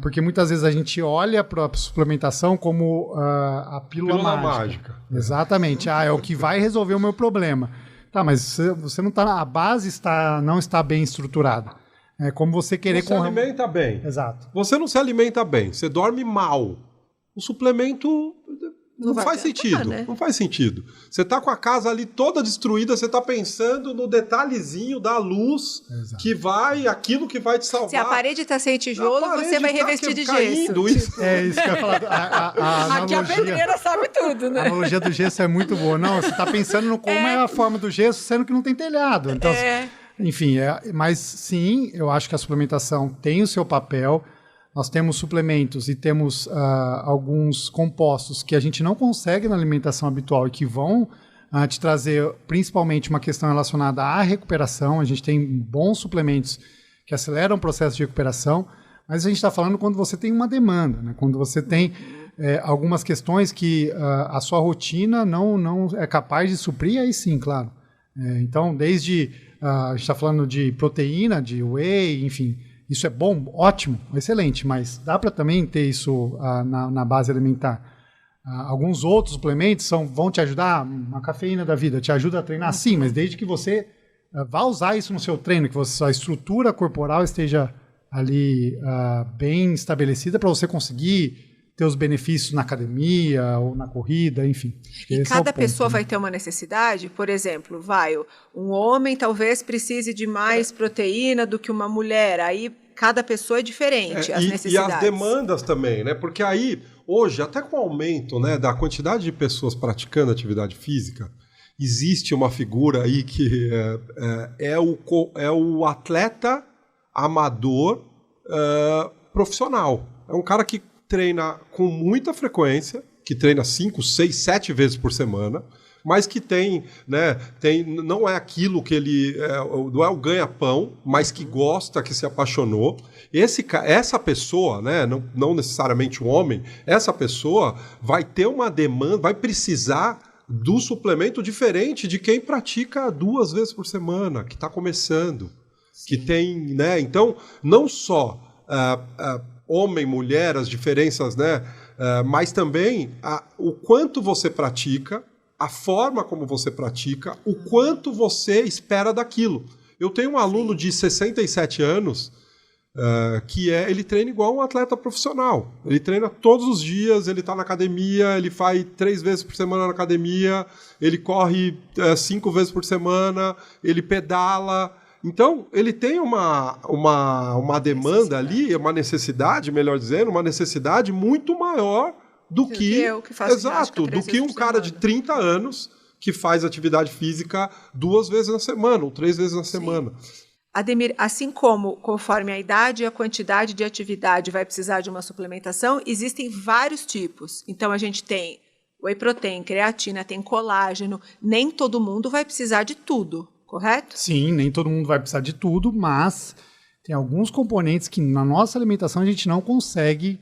porque muitas vezes a gente olha para a suplementação como a pílula mágica. Exatamente, é o que vai resolver o meu problema. Tá, mas você não está, a base não está bem estruturada. É como você querer... Você alimenta bem. Exato. Você não se alimenta bem, você dorme mal. O suplemento... Não faz sentido, né? Não faz sentido. Você tá com a casa ali toda destruída, você tá pensando no detalhezinho da luz. Exato. Aquilo que vai te salvar. Se a parede tá sem tijolo, você vai revestir de gesso. Isso que eu ia falar. Aqui a pedreira sabe tudo, né? A analogia do gesso é muito boa. Não, você tá pensando no como é a forma do gesso, sendo que não tem telhado. Então, enfim, mas sim, eu acho que a suplementação tem o seu papel. Nós temos suplementos e temos alguns compostos que a gente não consegue na alimentação habitual e que vão te trazer principalmente uma questão relacionada à recuperação. A gente tem bons suplementos que aceleram o processo de recuperação, mas a gente está falando quando você tem uma demanda, né? Quando você tem algumas questões que a sua rotina não é capaz de suprir, aí sim, claro. Então, desde a gente está falando de proteína, de whey, enfim... Isso é bom, ótimo, excelente, mas dá para também ter isso na base alimentar. Alguns outros suplementos vão te ajudar, uma cafeína da vida, te ajuda a treinar, sim, mas desde que você vá usar isso no seu treino, que sua estrutura corporal esteja ali bem estabelecida para você conseguir ter os benefícios na academia ou na corrida, enfim. E cada pessoa vai ter uma necessidade, por exemplo, um homem talvez precise de mais proteína do que uma mulher, aí cada pessoa é diferente, as necessidades. E as demandas também, né? Porque aí, hoje, até com o aumento, né, da quantidade de pessoas praticando atividade física, existe uma figura aí que é o atleta amador profissional. É um cara que treina com muita frequência, que treina 5, 6, 7 vezes por semana, mas que não é aquilo que ele... não é o ganha-pão, mas que gosta, que se apaixonou. Essa pessoa, né, não necessariamente um homem, essa pessoa vai ter uma demanda, vai precisar do suplemento diferente de quem pratica 2 vezes por semana, que está começando. Sim. Que tem, né? Então, não só homem, mulher, as diferenças, né? Mas também o quanto você pratica, a forma como você pratica, o quanto você espera daquilo. Eu tenho um aluno de 67 anos ele treina igual um atleta profissional. Ele treina todos os dias, ele está na academia, ele faz 3 vezes por semana na academia, ele corre 5 vezes por semana, ele pedala. Então, ele tem uma demanda ali, uma necessidade, melhor dizendo, uma necessidade muito maior do que eu, que faço exato, do que um cara de 30 anos que faz atividade física 2 vezes na semana ou 3 vezes na semana. Ademir, assim como, conforme a idade e a quantidade de atividade vai precisar de uma suplementação, existem vários tipos. Então, a gente tem whey protein, creatina, tem colágeno. Nem todo mundo vai precisar de tudo, correto? Sim, nem todo mundo vai precisar de tudo, mas tem alguns componentes que na nossa alimentação a gente não consegue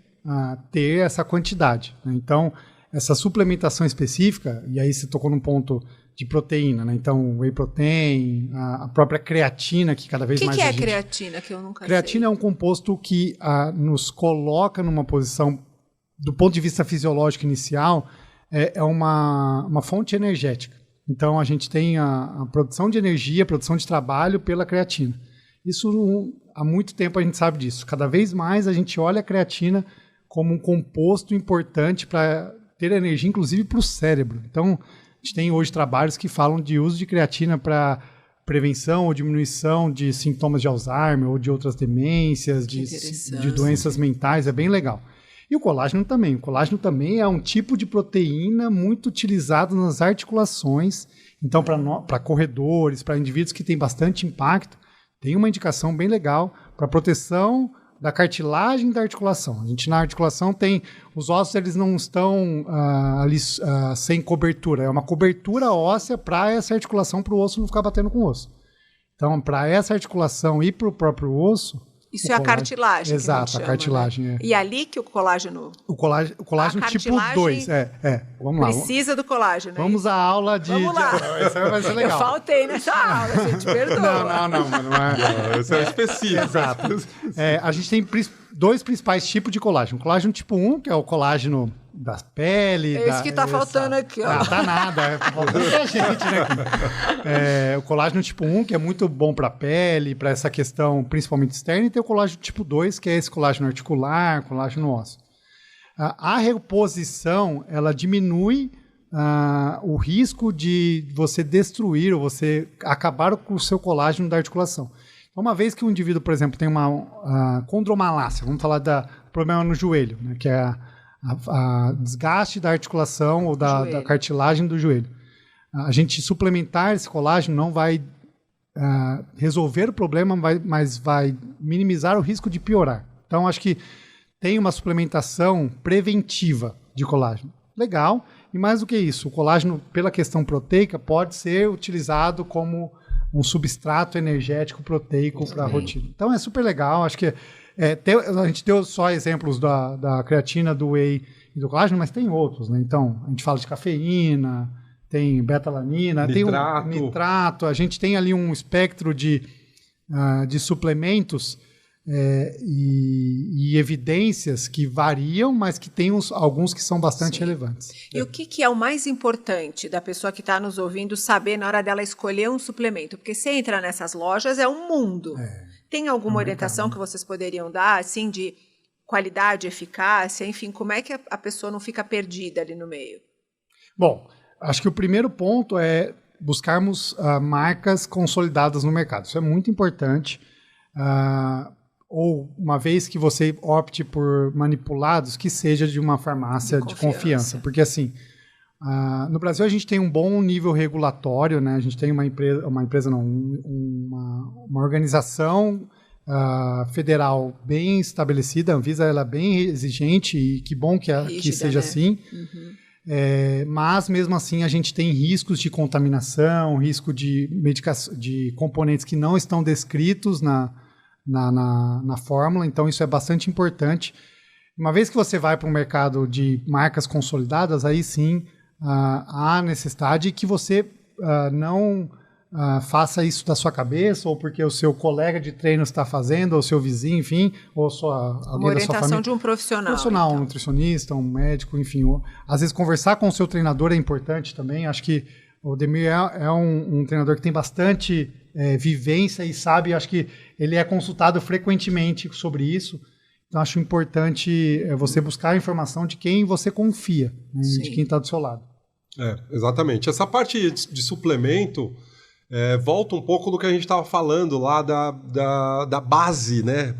ter essa quantidade, né? Então, essa suplementação específica, e aí você tocou num ponto de proteína, né? Então, whey protein, a própria creatina, que cada vez mais O que é creatina, que eu nunca Creatina sei? é um composto que nos coloca numa posição, do ponto de vista fisiológico inicial, é uma fonte energética. Então, a gente tem a produção de energia, a produção de trabalho pela creatina. Isso, há muito tempo a gente sabe disso. Cada vez mais a gente olha a creatina como um composto importante para ter energia, inclusive para o cérebro. Então, a gente tem hoje trabalhos que falam de uso de creatina para prevenção ou diminuição de sintomas de Alzheimer ou de outras demências, de doenças mentais. É bem legal. E o colágeno também. O colágeno também é um tipo de proteína muito utilizado nas articulações. Então, para corredores, para indivíduos que têm bastante impacto, tem uma indicação bem legal para proteção da cartilagem da articulação. A gente na articulação tem... Os ossos, eles não estão ali sem cobertura. É uma cobertura óssea para essa articulação, para o osso não ficar batendo com o osso. Então, para essa articulação e para o próprio osso... Isso é a cartilagem. Exato, a cartilagem. Né? E ali que o colágeno... O colágeno tipo 2. Vamos lá. Precisa do colágeno. Vamos à aula de... Vamos lá. Isso vai ser legal. Eu faltei nessa aula, gente, perdoa. Não. Isso é específico. Exato. A gente tem dois principais tipos de colágeno. O colágeno tipo 1, que é o colágeno da pele. É isso que está faltando aqui. Ó. Não, tá nada. Falta muita gente, né? O colágeno tipo 1, que é muito bom para a pele, para essa questão principalmente externa, e tem o colágeno tipo 2, que é esse colágeno articular, colágeno ósseo. A reposição, ela diminui o risco de você destruir ou você acabar com o seu colágeno da articulação. Uma vez que o indivíduo, por exemplo, tem uma condromalácia, vamos falar do problema no joelho, né, que é a desgaste da articulação ou da cartilagem do joelho. A gente suplementar esse colágeno não vai resolver o problema, mas vai minimizar o risco de piorar. Então, acho que tem uma suplementação preventiva de colágeno. Legal. E mais do que isso, o colágeno, pela questão proteica, pode ser utilizado como um substrato energético proteico para a rotina. Então, é super legal. Acho que a gente deu só exemplos da creatina, do whey e do colágeno, mas tem outros, né? Então, a gente fala de cafeína, tem beta-alanina, tem nitrato. A gente tem ali um espectro de suplementos e evidências que variam, mas que tem alguns que são bastante relevantes. E o que é o mais importante da pessoa que está nos ouvindo saber na hora dela escolher um suplemento? Porque você entra nessas lojas, é um mundo. Tem alguma orientação que vocês poderiam dar, assim, de qualidade, eficácia, enfim, como é que a pessoa não fica perdida ali no meio? Bom, acho que o primeiro ponto é buscarmos marcas consolidadas no mercado. Isso é muito importante. Ou uma vez que você opte por manipulados, que seja de uma farmácia de confiança. Porque, assim, no Brasil a gente tem um bom nível regulatório, né? A gente tem uma organização federal bem estabelecida, a Anvisa ela é bem exigente e que bom que seja, né? Assim. Uhum. Mas, mesmo assim, a gente tem riscos de contaminação, risco de componentes que não estão descritos na fórmula, então isso é bastante importante. Uma vez que você vai para um mercado de marcas consolidadas, aí sim há necessidade que você não faça isso da sua cabeça, ou porque o seu colega de treino está fazendo, ou o seu vizinho, enfim, ou alguém da sua família. Uma orientação de um profissional. Um nutricionista, um médico, enfim. Às vezes conversar com o seu treinador é importante também. Acho que o Demir é um treinador que tem bastante vivência e sabe, acho que ele é consultado frequentemente sobre isso. Então, acho importante você buscar a informação de quem você confia, né, de quem está do seu lado. Exatamente. Essa parte de suplemento volta um pouco do que a gente estava falando lá da base, né?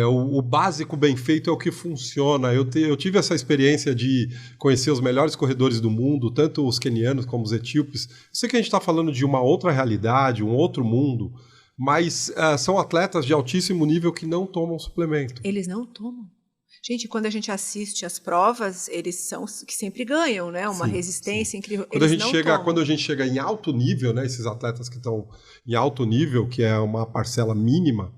O básico bem feito é o que funciona. Eu tive essa experiência de conhecer os melhores corredores do mundo, tanto os quenianos como os etíopes. Eu sei que a gente está falando de uma outra realidade, um outro mundo, mas são atletas de altíssimo nível que não tomam suplemento. Eles não tomam? Gente, quando a gente assiste as provas, eles são que sempre ganham, né? Uma resistência incrível. Quando a gente chega em alto nível, né? Esses atletas que estão em alto nível, que é uma parcela mínima,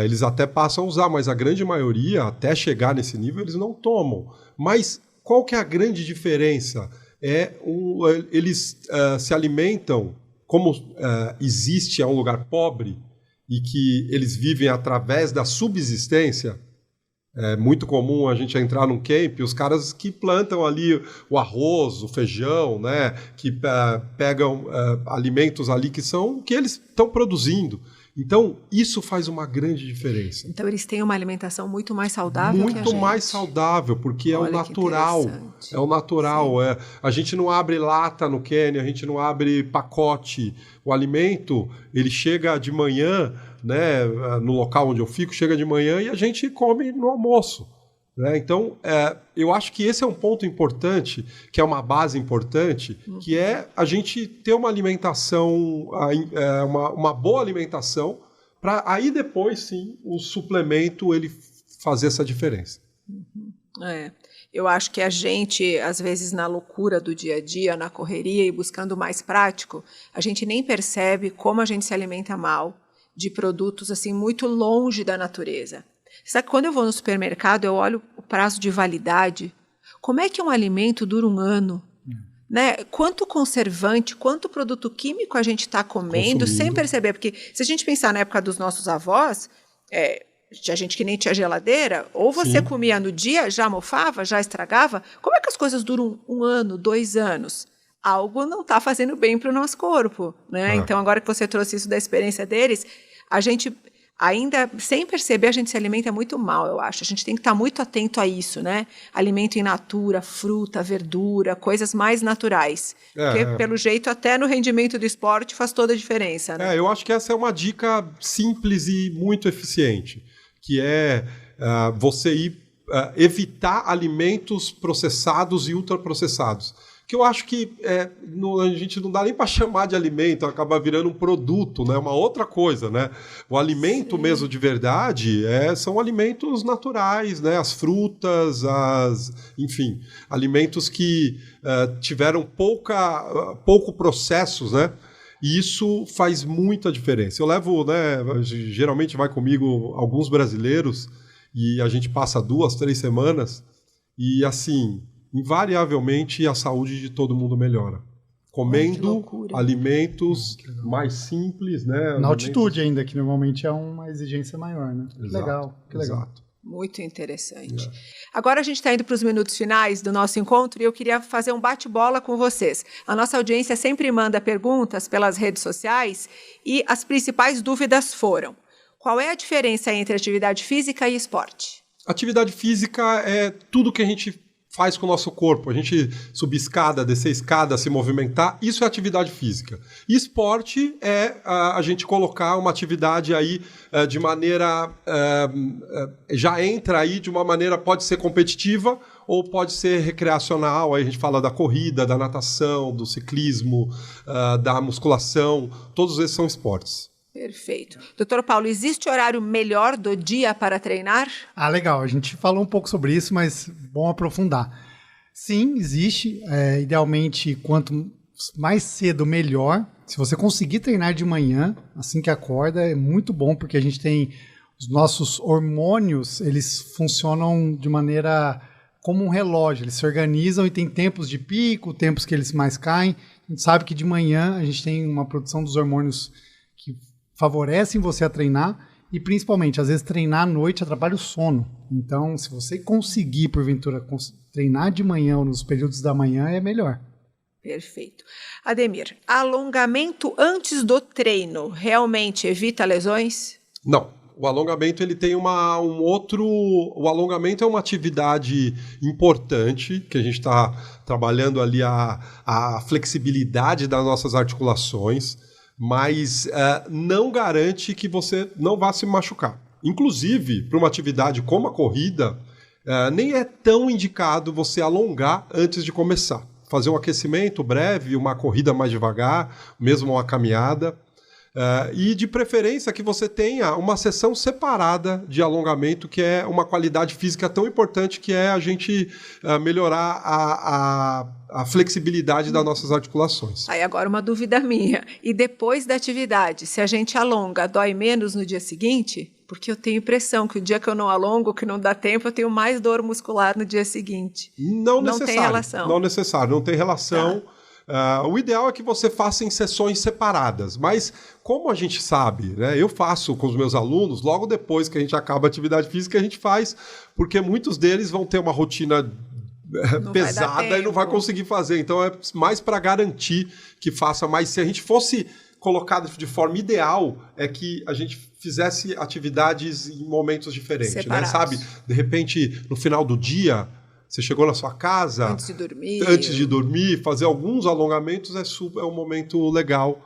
Eles até passam a usar, mas a grande maioria, até chegar nesse nível, eles não tomam. Mas qual que é a grande diferença? Eles se alimentam, como existe um lugar pobre e que eles vivem através da subsistência. É muito comum a gente entrar num camp, os caras que plantam ali o arroz, o feijão, né, que pegam alimentos ali que são o que eles estão produzindo. Então, isso faz uma grande diferença. Então, eles têm uma alimentação muito mais saudável que a gente. Muito mais saudável, porque Olha, é o natural. É o natural. A gente não abre lata no Quênia, a gente não abre pacote. O alimento, ele chega de manhã, né, no local onde eu fico, chega de manhã e a gente come no almoço. Né? Então, eu acho que esse é um ponto importante, que é uma base importante, que é a gente ter uma alimentação, uma boa alimentação, para aí depois, sim, o suplemento ele fazer essa diferença. Eu acho que a gente, às vezes, na loucura do dia a dia, na correria e buscando o mais prático, a gente nem percebe como a gente se alimenta mal de produtos assim muito longe da natureza. Sabe, quando eu vou no supermercado, eu olho o prazo de validade. Como é que um alimento dura um ano? Né? Quanto conservante, quanto produto químico a gente está comendo sem perceber? Porque se a gente pensar na época dos nossos avós, tinha gente que nem tinha geladeira, ou você comia no dia, já mofava, já estragava. Como é que as coisas duram 1 ano, 2 anos? Algo não está fazendo bem para o nosso corpo. Né? Então, agora que você trouxe isso da experiência deles, a gente... Ainda, sem perceber, a gente se alimenta muito mal, eu acho. A gente tem que estar muito atento a isso, né? Alimento in natura, fruta, verdura, coisas mais naturais. Porque, pelo jeito, até no rendimento do esporte faz toda a diferença, né? Eu acho que essa é uma dica simples e muito eficiente, que é você evitar alimentos processados e ultraprocessados. Que eu acho que a gente não dá nem para chamar de alimento, acaba virando um produto, né? Uma outra coisa, né? O alimento mesmo de verdade são alimentos naturais, né? As frutas, enfim, alimentos que tiveram pouco processos, né? E isso faz muita diferença. Eu levo, né? Geralmente vai comigo alguns brasileiros e a gente passa 2, 3 semanas e assim... invariavelmente a saúde de todo mundo melhora. Comendo alimentos mais simples, né? Na altitude ainda, que normalmente é uma exigência maior, né? Exato, que legal. Exato. Muito interessante. Agora a gente está indo para os minutos finais do nosso encontro e eu queria fazer um bate-bola com vocês. A nossa audiência sempre manda perguntas pelas redes sociais e as principais dúvidas foram: qual é a diferença entre atividade física e esporte? Atividade física é tudo que a gente faz com o nosso corpo. A gente subir escada, descer escada, se movimentar, isso é atividade física. E esporte é a gente colocar uma atividade aí de maneira... já entra aí de uma maneira, pode ser competitiva ou pode ser recreacional. Aí a gente fala da corrida, da natação, do ciclismo, da musculação. Todos esses são esportes. Perfeito. Doutor Paulo, existe horário melhor do dia para treinar? Legal. A gente falou um pouco sobre isso, mas bom aprofundar. Sim, existe. Idealmente, quanto mais cedo, melhor. Se você conseguir treinar de manhã, assim que acorda, é muito bom, porque a gente tem os nossos hormônios, eles funcionam de maneira como um relógio. Eles se organizam e tem tempos de pico, tempos que eles mais caem. A gente sabe que de manhã a gente tem uma produção dos hormônios que favorecem você a treinar e, principalmente, às vezes treinar à noite atrapalha o sono. Então, se você conseguir, porventura, treinar de manhã ou nos períodos da manhã, é melhor. Perfeito. Ademir, alongamento antes do treino realmente evita lesões? Não. O alongamento ele tem O alongamento é uma atividade importante, que a gente está trabalhando ali a flexibilidade das nossas articulações, mas não garante que você não vá se machucar. Inclusive, para uma atividade como a corrida, nem é tão indicado você alongar antes de começar. Fazer um aquecimento breve, uma corrida mais devagar, mesmo uma caminhada. E de preferência que você tenha uma sessão separada de alongamento, que é uma qualidade física tão importante, que é a gente melhorar a flexibilidade das nossas articulações. Aí agora uma dúvida minha. E depois da atividade, se a gente alonga, dói menos no dia seguinte? Porque eu tenho impressão que o dia que eu não alongo, que não dá tempo, eu tenho mais dor muscular no dia seguinte. Não tem relação. Não necessário, não tem relação. Tá. O ideal é que você faça em sessões separadas, mas como a gente sabe, né, eu faço com os meus alunos, logo depois que a gente acaba a atividade física, a gente faz, porque muitos deles vão ter uma rotina pesada e não vai conseguir fazer. Então é mais para garantir que faça mais. Se a gente fosse colocado de forma ideal, é que a gente fizesse atividades em momentos diferentes, né? Sabe? De repente, no final do dia, você chegou na sua casa... Antes de dormir, fazer alguns alongamentos é um momento legal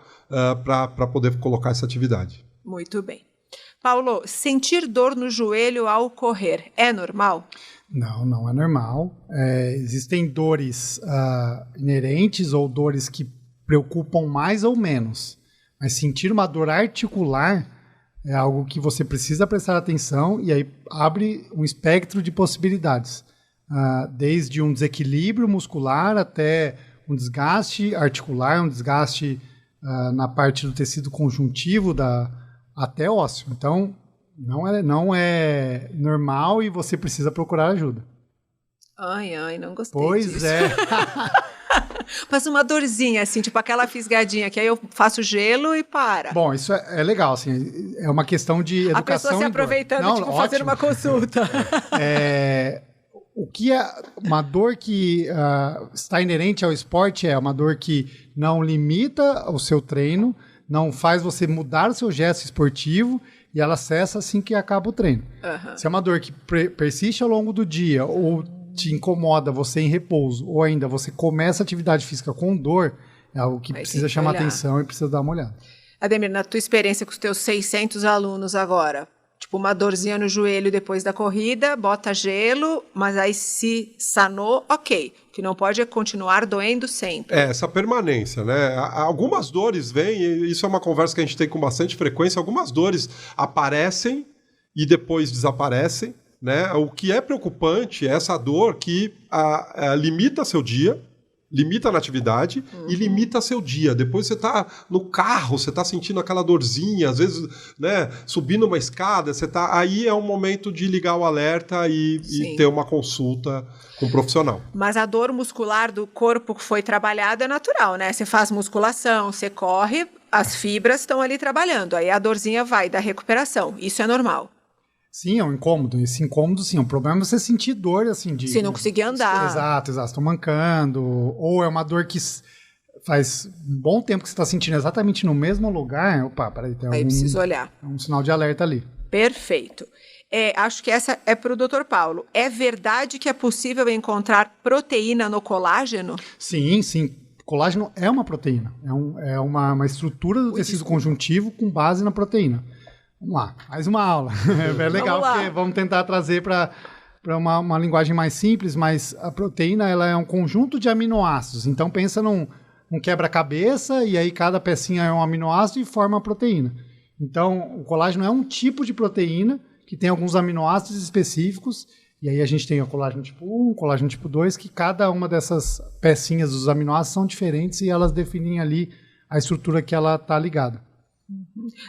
para poder colocar essa atividade. Muito bem. Paulo, sentir dor no joelho ao correr é normal? Não, não é normal. Existem dores inerentes ou dores que preocupam mais ou menos. Mas sentir uma dor articular é algo que você precisa prestar atenção e aí abre um espectro de possibilidades. Desde um desequilíbrio muscular até um desgaste articular, um desgaste na parte do tecido conjuntivo até ósseo. Então, não é normal e você precisa procurar ajuda. Ai, não gostei disso. Pois é. Mas uma dorzinha, assim, tipo aquela fisgadinha, que aí eu faço gelo e para. Bom, isso é legal, assim, é uma questão de educação. A pessoa se aproveitando, fazer uma consulta. O que é uma dor que está inerente ao esporte é uma dor que não limita o seu treino, não faz você mudar o seu gesto esportivo e ela cessa assim que acaba o treino. Uhum. Se é uma dor que persiste ao longo do dia ou te incomoda você em repouso, ou ainda você começa a atividade física com dor, é algo que precisa chamar atenção e precisa dar uma olhada. Ademir, na tua experiência com os teus 600 alunos agora, tipo uma dorzinha no joelho depois da corrida, bota gelo, mas aí se sanou, ok. O que não pode é continuar doendo sempre. Essa permanência, né? Algumas dores vêm, e isso é uma conversa que a gente tem com bastante frequência, algumas dores aparecem e depois desaparecem. Né? O que é preocupante é essa dor que limita seu dia, limita na atividade e limita seu dia. Depois você está no carro, você está sentindo aquela dorzinha, às vezes, né, subindo uma escada, aí é um momento de ligar o alerta e ter uma consulta com um profissional. Mas a dor muscular do corpo que foi trabalhada é natural, né? Você faz musculação, você corre, as fibras estão ali trabalhando, aí a dorzinha vai da recuperação. Isso é normal. Sim, é um incômodo. Esse incômodo, sim. O problema é você sentir dor, assim, de... Se não conseguir andar. Exato. Estou mancando. Ou é uma dor que faz um bom tempo que você está sentindo exatamente no mesmo lugar. Opa, peraí, tem aí preciso olhar. Um sinal de alerta ali. Perfeito. Acho que essa é para o Dr. Paulo. É verdade que é possível encontrar proteína no colágeno? Sim. Colágeno é uma proteína. É uma estrutura do tecido conjuntivo com base na proteína. Vamos lá, mais uma aula. É legal porque vamos tentar trazer para uma linguagem mais simples, mas a proteína ela é um conjunto de aminoácidos. Então pensa num quebra-cabeça e aí cada pecinha é um aminoácido e forma a proteína. Então o colágeno é um tipo de proteína que tem alguns aminoácidos específicos e aí a gente tem o colágeno tipo 1, o colágeno tipo 2, que cada uma dessas pecinhas dos aminoácidos são diferentes e elas definem ali a estrutura que ela está ligada.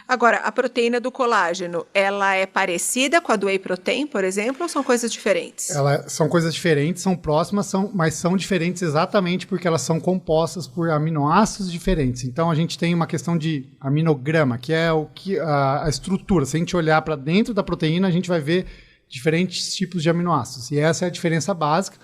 Agora, a proteína do colágeno, ela é parecida com a do whey protein, por exemplo, ou são coisas diferentes? São coisas diferentes, são próximas, mas são diferentes exatamente porque elas são compostas por aminoácidos diferentes. Então, a gente tem uma questão de aminograma, que é a estrutura. Se a gente olhar para dentro da proteína, a gente vai ver diferentes tipos de aminoácidos. E essa é a diferença básica,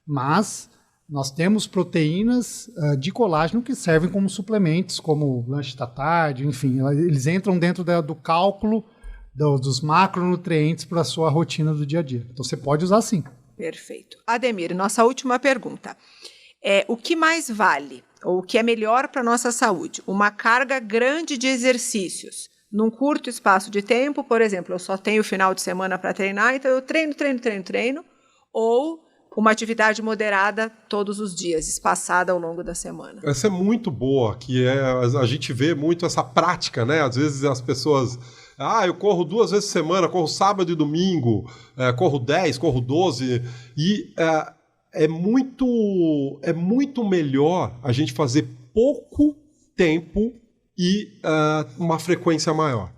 mas... Nós temos proteínas de colágeno que servem como suplementos, como lanche da tarde, enfim. Eles entram dentro do cálculo dos macronutrientes para a sua rotina do dia a dia. Então, você pode usar sim. Perfeito. Ademir, nossa última pergunta. O que mais vale, ou o que é melhor para a nossa saúde? Uma carga grande de exercícios num curto espaço de tempo, por exemplo, eu só tenho final de semana para treinar, então eu treino, ou... uma atividade moderada todos os dias, espaçada ao longo da semana. Essa é muito boa, a gente vê muito essa prática, né? Às vezes as pessoas... eu corro 2 vezes por semana, corro sábado e domingo, corro 10, corro 12, e é muito melhor a gente fazer pouco tempo e uma frequência maior.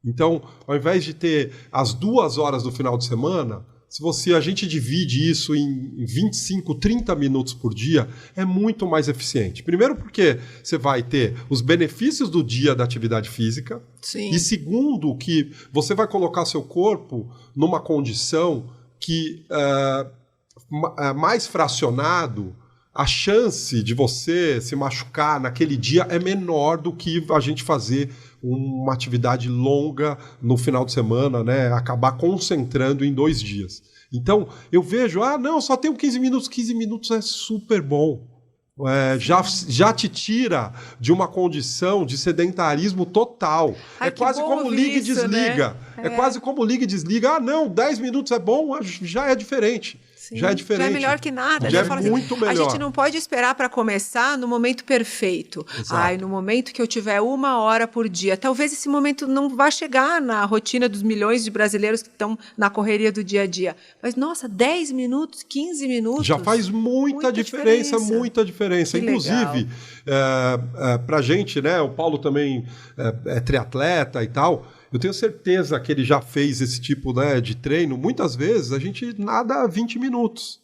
Então, ao invés de ter as 2 horas do final de semana, se a gente divide isso em 25, 30 minutos por dia, é muito mais eficiente. Primeiro porque você vai ter os benefícios do dia da atividade física. Sim. E segundo, que você vai colocar seu corpo numa condição que mais fracionado, a chance de você se machucar naquele dia é menor do que a gente fazer uma atividade longa no final de semana, né? Acabar concentrando em 2 dias. Então, eu vejo, não, só tenho 15 minutos. 15 minutos é super bom. Já te tira de uma condição de sedentarismo total. Ai, é quase como liga e desliga. Né? É quase como liga e desliga. 10 minutos é bom, já é diferente. Sim, já é diferente. Já é melhor que nada. Já é muito melhor. A gente não pode esperar para começar no momento perfeito. Exato. No momento que eu tiver 1 hora por dia. Talvez esse momento não vá chegar na rotina dos milhões de brasileiros que estão na correria do dia a dia. Mas, nossa, 10 minutos, 15 minutos... Já faz muita diferença, muita diferença. Que inclusive, para a gente, né, o Paulo também é triatleta e tal... Eu tenho certeza que ele já fez esse tipo, né, de treino. Muitas vezes a gente nada 20 minutos,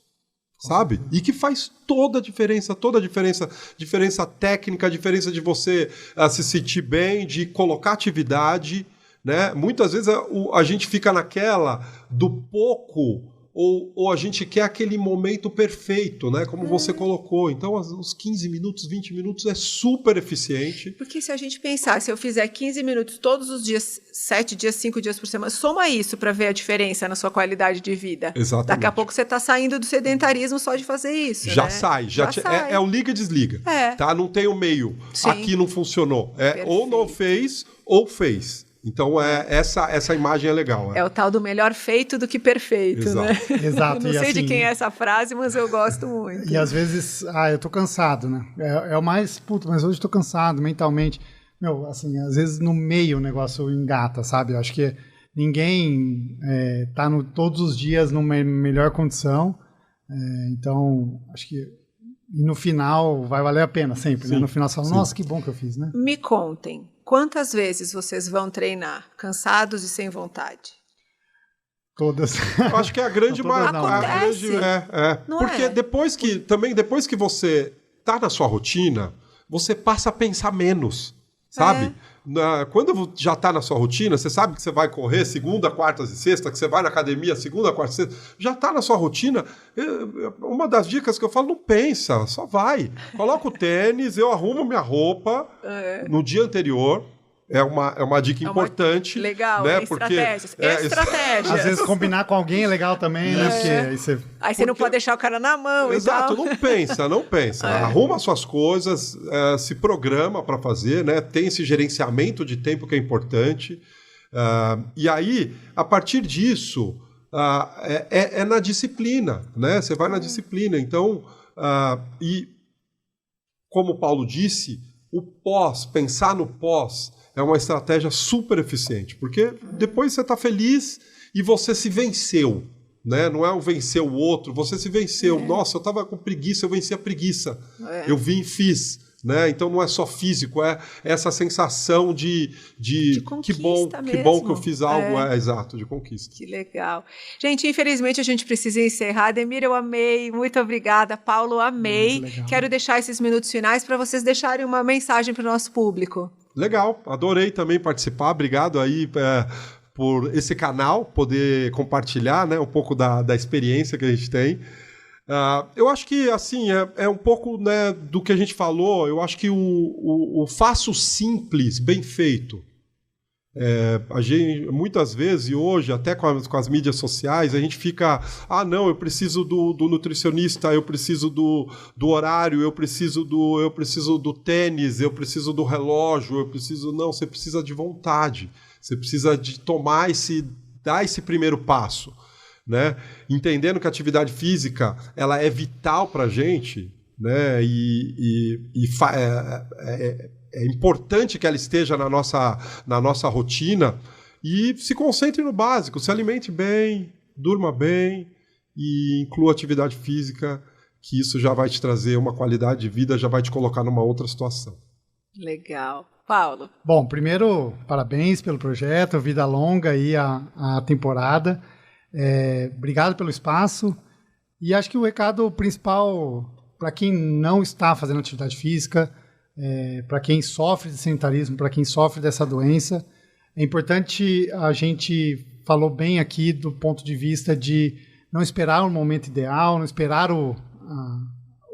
sabe? E que faz toda a diferença. Diferença técnica, diferença de você se sentir bem, de colocar atividade, né? Muitas vezes a gente fica naquela do pouco... Ou a gente quer aquele momento perfeito, né? Como você colocou. Então, os 15 minutos, 20 minutos é super eficiente. Porque se a gente pensar, se eu fizer 15 minutos todos os dias, 7 dias, 5 dias por semana, soma isso para ver a diferença na sua qualidade de vida. Exatamente. Daqui a pouco você está saindo do sedentarismo só de fazer isso. Já né? sai. sai. É o liga e desliga. Tá? Não tem o meio. Sim. Aqui não funcionou. Ou não fez, ou fez. Então, essa imagem é legal. É o tal do melhor feito do que perfeito, Exato. né? Exato. Eu não sei assim, de quem é essa frase, mas eu gosto muito. E às vezes, eu tô cansado, né? É o mais, mas hoje eu tô cansado mentalmente. Meu, assim, às vezes no meio o negócio engata, sabe? Eu acho que ninguém tá todos os dias numa melhor condição. Então, acho que no final vai valer a pena sempre, né? No final você fala, nossa, que bom que eu fiz, né? Me contem, quantas vezes vocês vão treinar cansados e sem vontade? Todas. Eu acho que é a grande maioria. Acontece. Porque depois que você tá na sua rotina, você passa a pensar menos, sabe? Quando já está na sua rotina, você sabe que você vai correr segunda, quartas e sexta, que você vai na academia segunda, quarta e sexta, já está na sua rotina. Uma das dicas que eu falo, não pensa, só vai. Coloca o tênis, eu arrumo minha roupa no dia anterior. É uma dica importante. Legal, né? Estratégias. Estratégia. Às vezes combinar com alguém é legal também, né? Porque aí você não pode deixar o cara na mão. Exato, e tal. não pensa. Arruma suas coisas, se programa para fazer, né? Tem esse gerenciamento de tempo que é importante. E aí, a partir disso, é na disciplina, né? Você vai na disciplina. Então, e como o Paulo disse, pensar no pós, é uma estratégia super eficiente, porque depois você está feliz e você se venceu, né? Não é o vencer o outro, você se venceu. Nossa, eu estava com preguiça, eu venci a preguiça. Eu vim e fiz. Né? Então não é só físico, é essa sensação de que bom que eu fiz algo, exato, de conquista. Que legal. Gente, infelizmente a gente precisa encerrar. Ademir, eu amei, muito obrigada. Paulo, amei. Quero deixar esses minutos finais para vocês deixarem uma mensagem para o nosso público. Legal, adorei também participar, obrigado aí por esse canal, poder compartilhar, né, um pouco da experiência que a gente tem. Eu acho que assim é um pouco, né, do que a gente falou. Eu acho que o faço simples, bem feito. A gente, muitas vezes, e hoje, até com as mídias sociais, a gente fica, não, eu preciso do nutricionista, eu preciso do horário, eu preciso do tênis, eu preciso do relógio, não, você precisa de vontade, você precisa de dar esse primeiro passo. Né? Entendendo que a atividade física ela é vital para a gente, né? É importante que ela esteja na nossa rotina, e se concentre no básico, se alimente bem, durma bem e inclua atividade física, que isso já vai te trazer uma qualidade de vida, já vai te colocar numa outra situação. Legal. Paulo? Bom, primeiro, parabéns pelo projeto, vida longa aí a temporada. Obrigado pelo espaço. E acho que o recado principal para quem não está fazendo atividade física, para quem sofre de sedentarismo, para quem sofre dessa doença, é importante, a gente falou bem aqui do ponto de vista de não esperar o momento ideal, não esperar o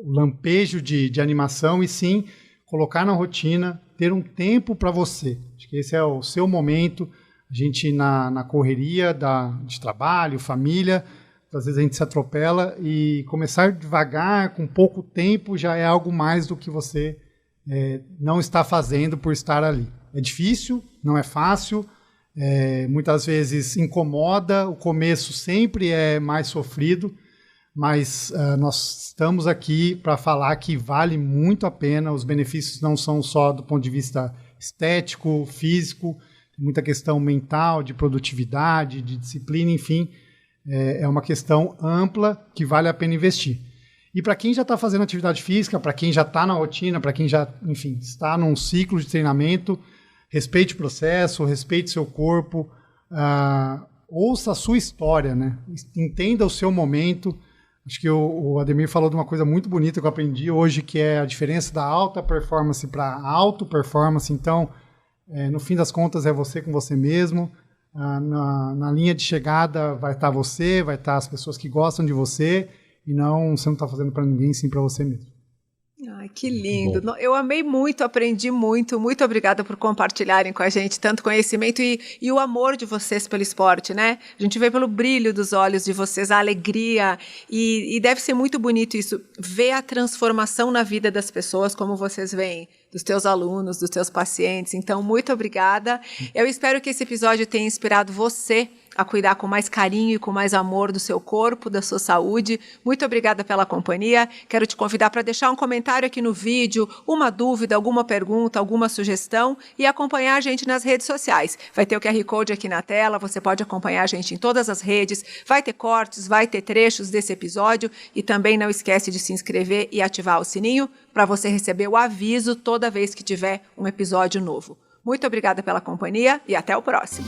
lampejo de animação, e sim colocar na rotina, ter um tempo para você. Acho que esse é o seu momento. A gente na correria de trabalho, família, às vezes a gente se atropela, e começar devagar, com pouco tempo, já é algo mais do que você não está fazendo por estar ali. É difícil, não é fácil, muitas vezes incomoda, o começo sempre é mais sofrido, mas nós estamos aqui para falar que vale muito a pena. Os benefícios não são só do ponto de vista estético, físico, tem muita questão mental, de produtividade, de disciplina, enfim, é uma questão ampla que vale a pena investir. E para quem já está fazendo atividade física, para quem já está na rotina, para quem já, enfim, está num ciclo de treinamento, respeite o processo, respeite seu corpo, ouça a sua história, né? Entenda o seu momento. Acho que o Ademir falou de uma coisa muito bonita que eu aprendi hoje, que é a diferença da alta performance para a auto performance. Então, no fim das contas, é você com você mesmo. Na linha de chegada vai estar você, vai estar as pessoas que gostam de você, e você não está fazendo para ninguém, sim para você mesmo. Ai, que lindo. Eu amei muito, aprendi muito. Muito obrigada por compartilharem com a gente tanto conhecimento e o amor de vocês pelo esporte, né? A gente vê pelo brilho dos olhos de vocês, a alegria, e deve ser muito bonito isso, ver a transformação na vida das pessoas, como vocês veem, dos teus alunos, dos teus pacientes. Então, muito obrigada. Eu espero que esse episódio tenha inspirado você a cuidar com mais carinho e com mais amor do seu corpo, da sua saúde. Muito obrigada pela companhia. Quero te convidar para deixar um comentário aqui no vídeo, uma dúvida, alguma pergunta, alguma sugestão, e acompanhar a gente nas redes sociais. Vai ter o QR Code aqui na tela, você pode acompanhar a gente em todas as redes, vai ter cortes, vai ter trechos desse episódio, e também não esquece de se inscrever e ativar o sininho para você receber o aviso toda vez que tiver um episódio novo. Muito obrigada pela companhia e até o próximo.